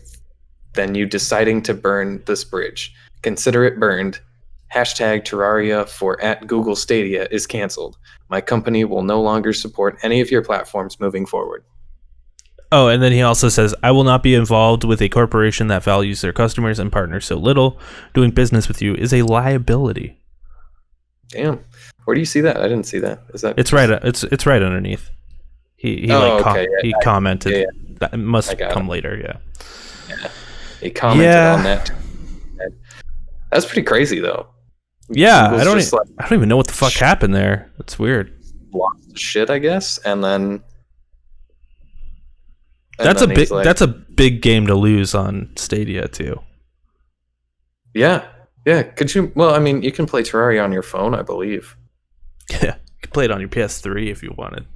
than you deciding to burn this bridge. Consider it burned. Hashtag Terraria for @Google Stadia is canceled. My company will no longer support any of your platforms moving forward. Oh, and then he also says, I will not be involved with a corporation that values their customers and partners so little. Doing business with you is a liability. Damn. Where do you see that? I didn't see that. Is that? It's right. It's right underneath. He commented. Yeah. That must come later. Yeah. He commented on that. That's pretty crazy, though. Yeah, Google's I don't even know what the fuck happened there. That's weird. Lost shit, I guess, and then. That's a big game to lose on Stadia too. Yeah. Could you? Well, I mean, you can play Terraria on your phone, I believe. Yeah, you can play it on your PS3 if you wanted.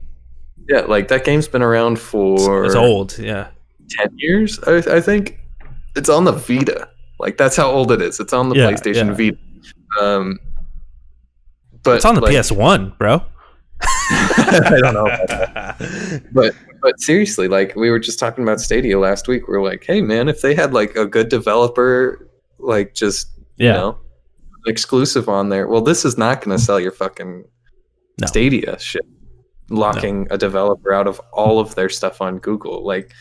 Yeah, like that game's been around for. It's old, yeah. 10 years, I think. It's on the Vita. Like that's how old it is. It's on the PlayStation Vita. But it's on the PS1, bro. I don't know about that. But seriously, like we were just talking about Stadia last week. We were like, hey man, if they had like a good developer, like just you know, exclusive on there. Well, this is not going to sell your fucking Stadia shit. Locking a developer out of all of their stuff on Google, like.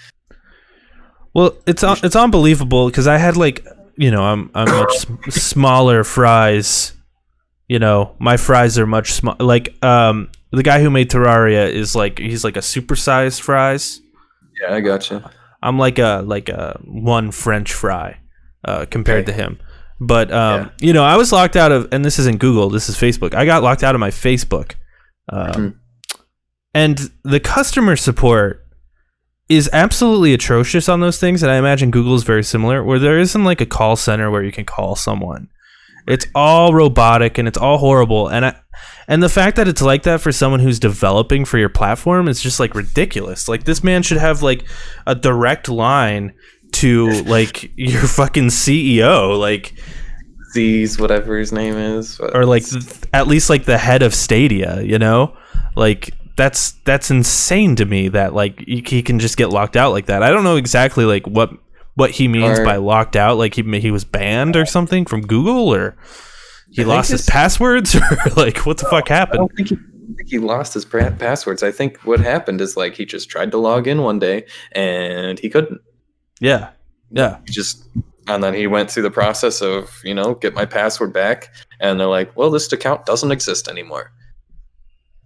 Well, it's unbelievable because I had like I'm much smaller fries. My fries are much small. Like the guy who made Terraria is like he's like a supersized fries. Yeah, I gotcha. I'm like a one French fry compared to him. But I was locked out of, and this isn't Google, this is Facebook. I got locked out of my Facebook, and the customer support is absolutely atrocious on those things. And I imagine Google is very similar, where there isn't like a call center where you can call someone. It's all robotic and it's all horrible. And the fact that it's like that for someone who's developing for your platform is just like ridiculous. Like this man should have like a direct line to like your fucking CEO, like Z's, whatever his name is, or like at least like the head of Stadia, like that's insane to me that like he can just get locked out like that. I don't know exactly like what he means by locked out. Like he was banned or something from Google, or he lost his passwords, or like what the fuck happened? I don't think he lost his passwords. I think what happened is like he just tried to log in one day and he couldn't. Yeah. And then he went through the process of get my password back, and they're like, well, this account doesn't exist anymore.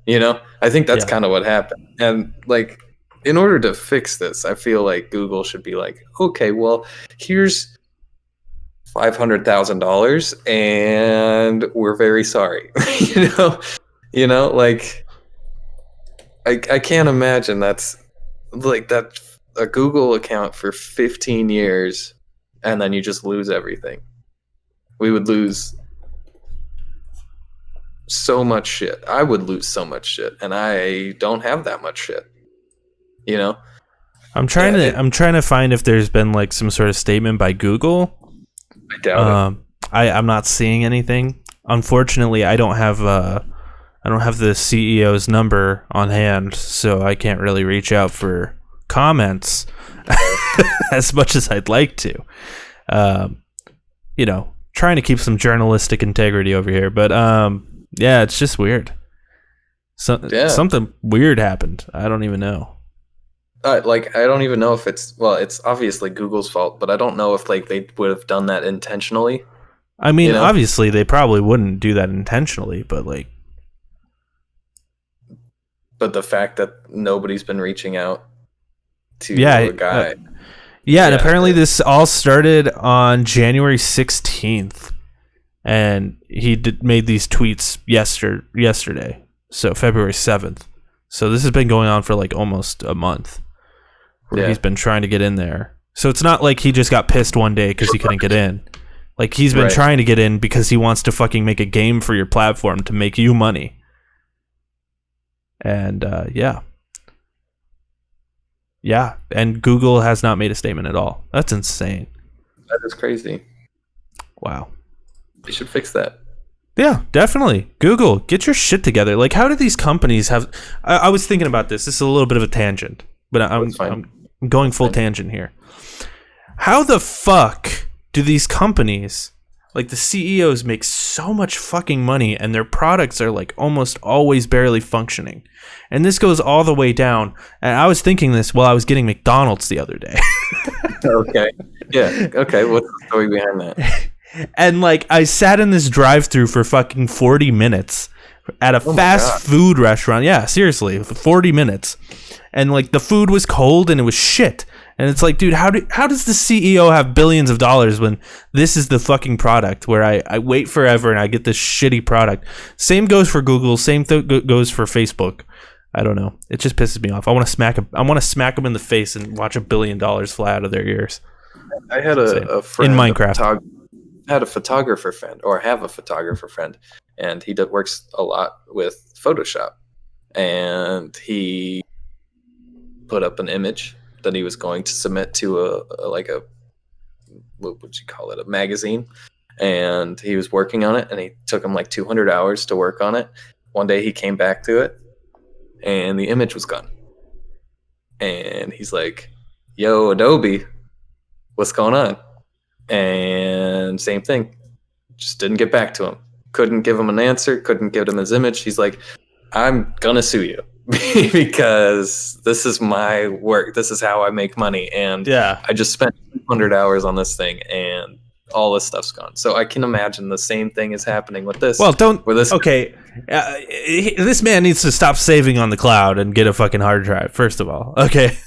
I think that's kind of what happened. And like, in order to fix this, I feel like Google should be like, okay, well, here's $500,000, and we're very sorry. Like, I can't imagine that's like that a Google account for 15 years, and then you just lose everything. We would lose so much shit. I would lose so much shit, and I don't have that much shit. I'm trying to find if there's been like some sort of statement by Google. I doubt it. I'm not seeing anything. unfortunately, I don't have the CEO's number on hand, so I can't really reach out for comments as much as I'd like to. Trying to keep some journalistic integrity over here, but yeah, it's just weird. Something weird happened. I don't even know. I don't even know if it's obviously Google's fault, but I don't know if they would have done that intentionally. I mean, obviously they probably wouldn't do that intentionally, but but the fact that nobody's been reaching out to a guy. And apparently this all started on January 16th, and he made these tweets yesterday, so February 7th. So this has been going on for almost a month, where he's been trying to get in there. So it's not like he just got pissed one day because he couldn't get in. He's been trying to get in because he wants to fucking make a game for your platform to make you money. And and Google has not made a statement at all. That's insane. That is crazy. Wow. They should fix that. Yeah, definitely. Google, get your shit together. How do these companies have... I was thinking about this. This is a little bit of a tangent, but I'm going full tangent here. How the fuck do these companies, the CEOs, make so much fucking money and their products are almost always barely functioning? And this goes all the way down. And I was thinking this while I was getting McDonald's the other day. Okay. Yeah. Okay. What's the story behind that? And I sat in this drive-through for fucking 40 minutes at a fast food restaurant. Yeah, seriously, 40 minutes. And the food was cold and it was shit. And it's dude, how does the CEO have billions of dollars when this is the fucking product where I wait forever and I get this shitty product? Same goes for Google. Same goes for Facebook. I don't know. It just pisses me off. I want to smack him. I want to smack him in the face and watch $1 billion fly out of their ears. I had a friend in Minecraft. Had a photographer friend, or have a photographer friend, and he works a lot with Photoshop. And he put up an image that he was going to submit to a what would you call it, a magazine. And he was working on it, and he took him 200 hours to work on it. One day he came back to it, and the image was gone. And he's like, "Yo, Adobe, what's going on?" And same thing, just didn't get back to him. Couldn't give him an answer, couldn't give him his image. He's like, "I'm gonna sue you because this is my work. This is how I make money. And I just spent 200 hours on this thing, and all this stuff's gone." So I can imagine the same thing is happening with this. Well, this man needs to stop saving on the cloud and get a fucking hard drive, first of all. Okay.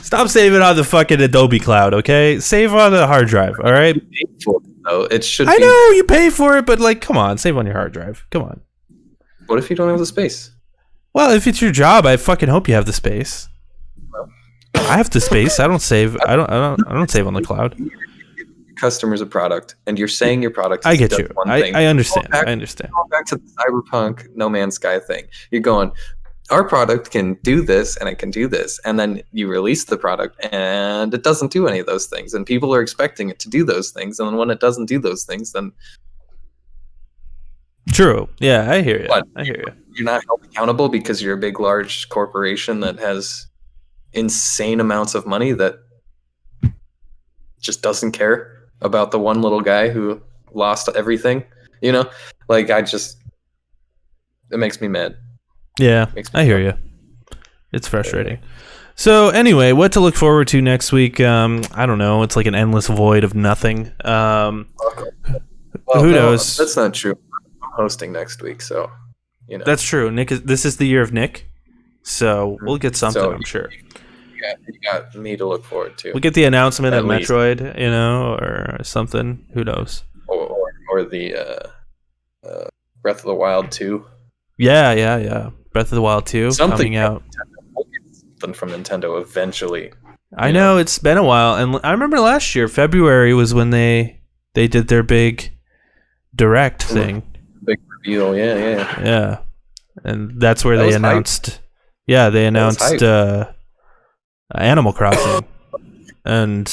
Stop saving on the fucking Adobe cloud, okay? Save on the hard drive, all right? You pay for it, though. It should. I know you pay for it, but come on, save on your hard drive. Come on. What if you don't have the space? Well, if it's your job, I fucking hope you have the space. I have the space. I don't save. I don't save on the cloud. Customers a product, and you're saying your product. I get you. I understand. I understand. Going back to the Cyberpunk No Man's Sky thing, you're going, our product can do this and it can do this, and then you release the product and it doesn't do any of those things, and people are expecting it to do those things, and then when it doesn't do those things, then true. Yeah, I hear you. I hear you. You're not held accountable because you're a big, large corporation that has insane amounts of money that just doesn't care about the one little guy who lost everything. It makes me mad. Yeah, I hear you. It's frustrating. So anyway, what to look forward to next week? I don't know. It's an endless void of nothing. Who knows? That's not true. I'm hosting next week, so That's true. This is the year of Nick, so we'll get something. I'm sure. You got me to look forward to. We'll get the announcement at Metroid, or something. Who knows? Or the Breath of the Wild 2. Yeah. Breath of the Wild 2 coming out. Something from Nintendo eventually. I know it's been a while, and I remember last year February was when they did their big direct thing. Big reveal, yeah. Yeah, and that's where they announced. Hype. Yeah, they announced Animal Crossing, and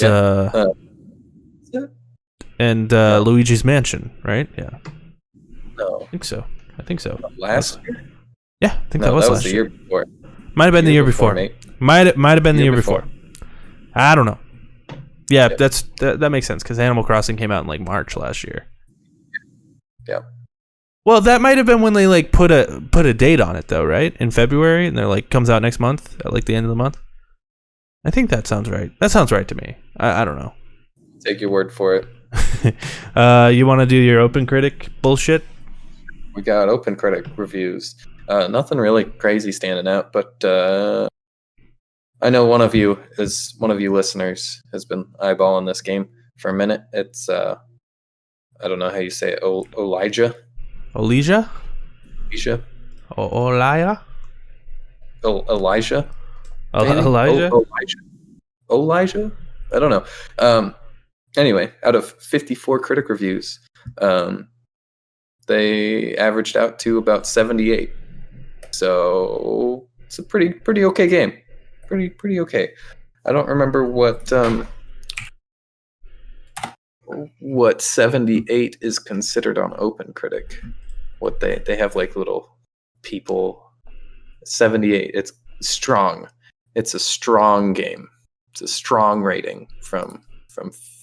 and Luigi's Mansion, right? Yeah. No. I think so. Last year? Yeah, I think No, that was the last year year. before. Might have been the year before. Mate. Might have been the year before. I don't know. Yeah, Yep. that makes sense because Animal Crossing came out in like March last year. Yeah. Well, that might have been when they like put a date on it though, right? In February, and they're like comes out next month at like the end of the month. I think that sounds right. That sounds right to me. I don't know. Take your word for it. You want to do your Open Critic bullshit? We got Open Critic reviews. Nothing really crazy standing out, but I know one of you listeners has been eyeballing this game for a minute. It's I don't know how you say it. Elijah. Elijah? Elijah. Olaya? Elijah. Elijah? Elijah? I don't know. Anyway, out of 54 critic reviews, they averaged out to about 78. So it's a pretty okay game. Pretty okay. I don't remember what 78 is considered on Open Critic. What they have like little people. 78. It's strong. It's a strong game. It's a strong rating from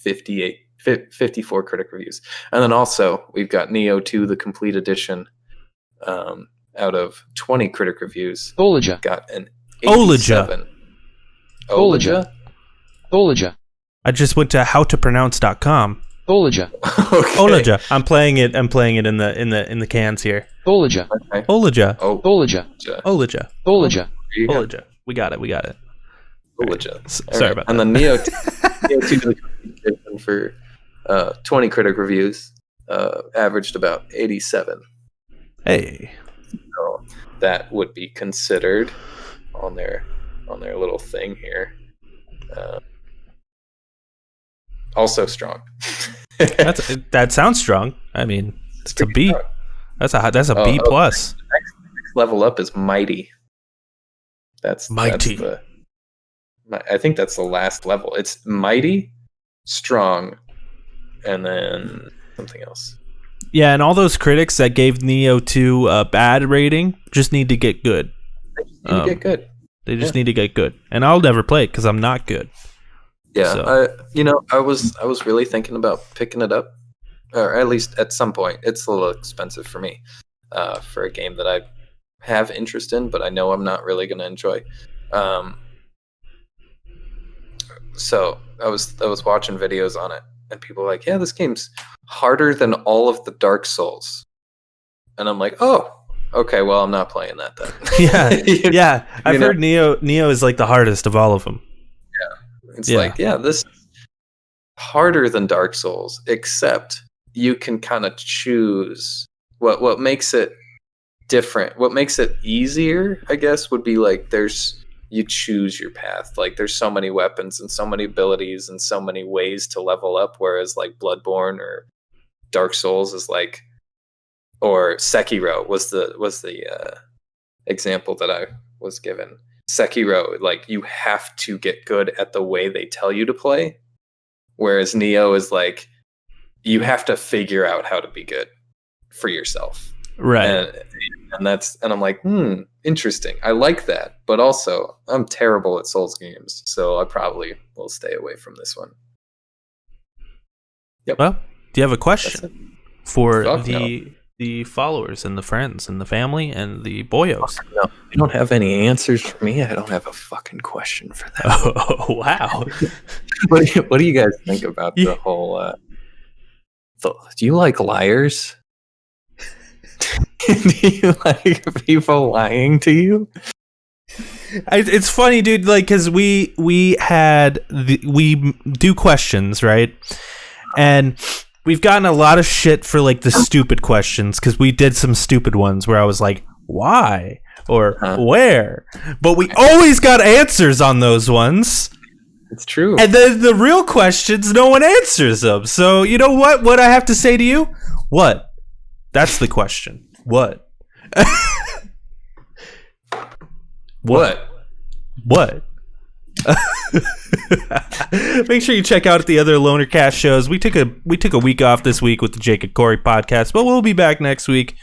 54 critic reviews. And then also we've got Neo 2 the complete edition. Out of 20 critic reviews, Olaja got an 87. Olaja. I just went to howtopronounce.com. Olaja. Okay. Olaja. I'm playing it in the cans here. Olaja. Okay. Olaja. Olaja. Olaja. Olaja. Olaja. We got it. Olaja. Sorry about that. And then Neo 2 the complete edition for 20 critic reviews, averaged about 87. Hey. So that would be considered on their little thing here. Also strong. That sounds strong. I mean, it's a B. Strong. That's a B plus. Next level up is mighty. That's mighty. I think that's the last level. It's mighty, strong, and then something else. Yeah, and all those critics that gave Neo 2 a bad rating just need to get good. They just need to get good. They just need to get good. And I'll never play it because I'm not good. Yeah, So. I was really thinking about picking it up, or at least at some point. It's a little expensive for me, for a game that I have interest in, but I know I'm not really going to enjoy. So I was watching videos on it, and people were like, "Yeah, this game's harder than all of the Dark Souls," and I'm like, "Oh, okay. Well, I'm not playing that then." Yeah. I've heard Neo is like the hardest of all of them. It's like, this is harder than Dark Souls, except you can kind of choose what makes it different. What makes it easier, I guess, would be like you choose your path. Like there's so many weapons and so many abilities and so many ways to level up, whereas like Bloodborne or Dark Souls is like, or Sekiro was the example that I was given. Sekiro, like you have to get good at the way they tell you to play, whereas Neo is like you have to figure out how to be good for yourself, right? And I'm like, interesting. I like that, but also I'm terrible at Souls games, so I probably will stay away from this one. Yep. Well, do you have a question for no. the followers and the friends and the family and the boyos? No, you don't have any answers for me. I don't have a fucking question for them. Oh, wow. What do you guys think about the whole? Do you like liars? Do you like people lying to you? It's funny, dude. Like, cause we do questions, right? And we've gotten a lot of shit for like the stupid questions because we did some stupid ones where I was like, why or where? But we always got answers on those ones. It's true. And then the real questions, no one answers them. So you know what? What I have to say to you? What? That's the question. What? What? What? Make sure you check out the other Lonercast shows. We took a week off this week with the Jake and Corey podcast, but we'll be back next week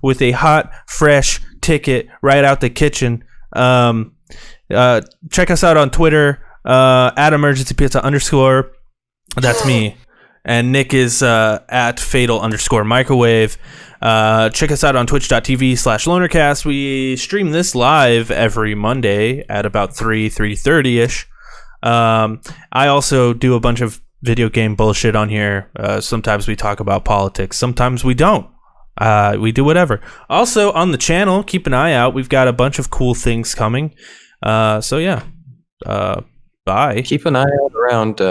with a hot, fresh ticket right out the kitchen. Check us out on Twitter at emergencypizza_. That's me. And Nick is at fatal_microwave. Check us out on twitch.tv/lonercast. We stream this live every Monday at about 3:30ish. I also do a bunch of video game bullshit on here. Sometimes we talk about politics. Sometimes we don't. We do whatever. Also on the channel, keep an eye out. We've got a bunch of cool things coming. So yeah. Bye. Keep an eye out around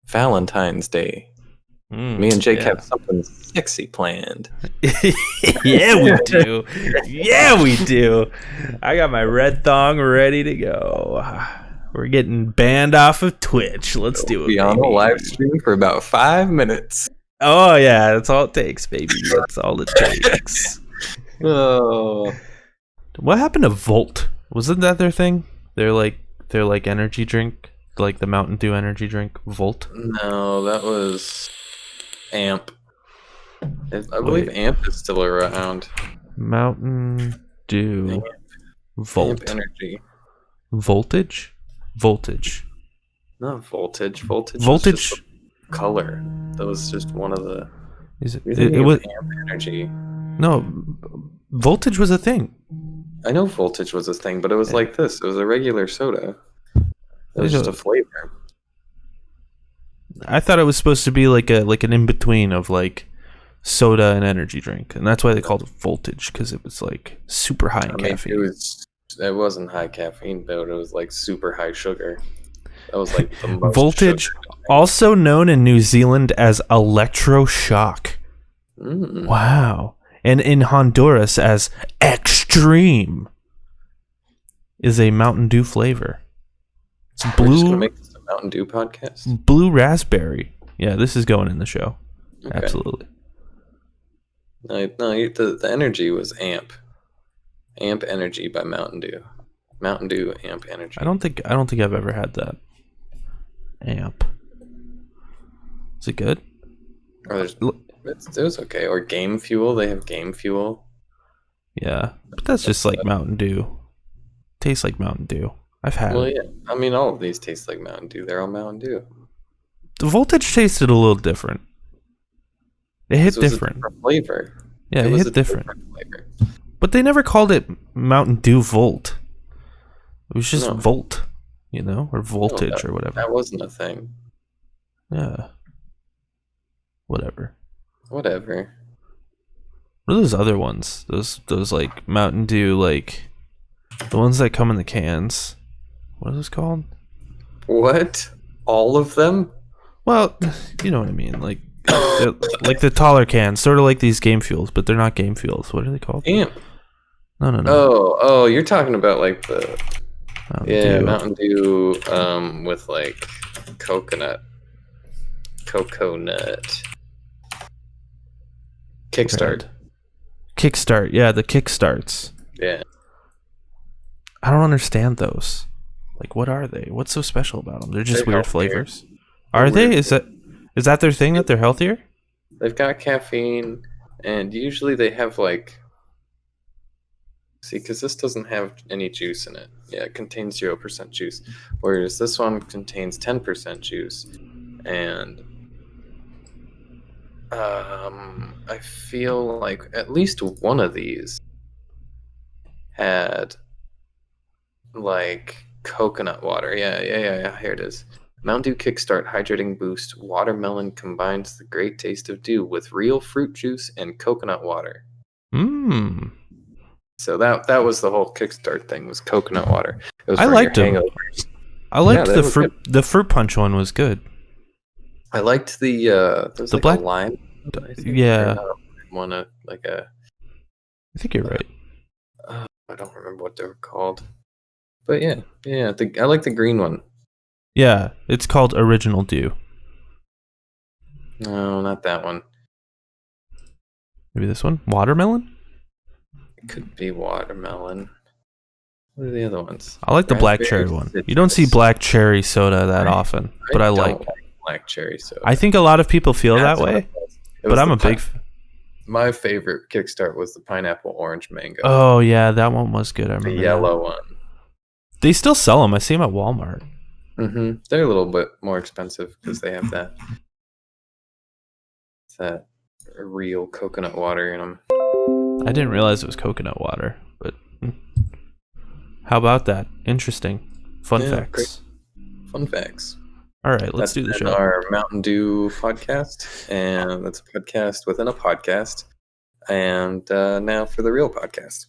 Valentine's Day. Me and Jake have something sexy planned. Yeah, we do. Yeah, we do. I got my red thong ready to go. We're getting banned off of Twitch. Let's do it. Be on a live stream for about 5 minutes. Oh yeah, that's all it takes, baby. That's all it takes. Oh, what happened to Volt? Wasn't that their thing? They're like energy drink, like the Mountain Dew energy drink. Volt? No, that was Amp. I believe Amp is still around. Mountain Dew. Volt. Amp Energy. Voltage. Not voltage. Voltage. Voltage. Was just a color. That was just one of the. Is it? It was Amp Energy. No, voltage was a thing. I know voltage was a thing, but it was like this. It was a regular soda. It was just a flavor. I thought it was supposed to be like an in between of like soda and energy drink, and that's why they called it voltage, because it was like super high in caffeine. It wasn't high caffeine, but it was like super high sugar. That was like the most voltage, also known in New Zealand as electroshock. Wow. And in Honduras as extreme, is a Mountain Dew flavor. It's blue. We're just gonna make this a Mountain Dew podcast. Blue raspberry. Yeah, this is going in the show. Okay. Absolutely. No, the energy was Amp. Amp Energy by Mountain Dew. Mountain Dew Amp Energy. I don't think I've ever had that. Amp. Is it good? It was okay. Or Game Fuel. They have Game Fuel. Yeah, but that's just like Mountain Dew. Tastes like Mountain Dew. I've had. Well, yeah. I mean, all of these taste like Mountain Dew. They're all Mountain Dew. The voltage tasted a little different. It hit different. Flavor. Yeah, it hit different. Flavor. But they never called it Mountain Dew Volt. It was just Volt, or voltage or whatever. That wasn't a thing. Yeah. Whatever. What are those other ones? Those like Mountain Dew, like the ones that come in the cans. What are those called? What? All of them? Well, you know what I mean. Like the taller cans, sort of like these Game Fuels, but they're not Game Fuels. What are they called? Amp. No. Oh, you're talking about like the Mountain Dew. Mountain Dew with like coconut. Kickstart, yeah, the Kickstarts. Yeah. I don't understand those. Like, what are they? What's so special about them? They're just weird flavors. Are they? Is that their thing, that they're healthier? They've got caffeine, and usually they have like... See, because this doesn't have any juice in it. Yeah, it contains 0% juice. Whereas this one contains 10% juice. And... I feel like at least one of these had like coconut water. Yeah. Here it is. Mountain Dew Kickstart Hydrating Boost Watermelon combines the great taste of dew with real fruit juice and coconut water. So that was the whole Kickstart thing, was coconut water. It was I liked them. I liked the fruit punch one was good. I liked the black lime. Yeah. I think you're right. I don't remember what they were called. But yeah. I like the green one. Yeah, it's called Original Dew. No, not that one. Maybe this one? Watermelon? It could be watermelon. What are the other ones? I like the black cherry one. You don't see black cherry soda that often, but I like black cherry soda. I think a lot of people feel that way, but I'm a big. My favorite Kickstart was the pineapple orange mango. Oh yeah, that one was good. I remember the yellow one. They still sell them. I see them at Walmart. Mm-hmm. They're a little bit more expensive because they have that real coconut water in them. I didn't realize it was coconut water, but how about that? Interesting. Fun facts. Great. Fun facts. All right, let's do the show. Our Mountain Dew podcast, and that's a podcast within a podcast. And now for the real podcast.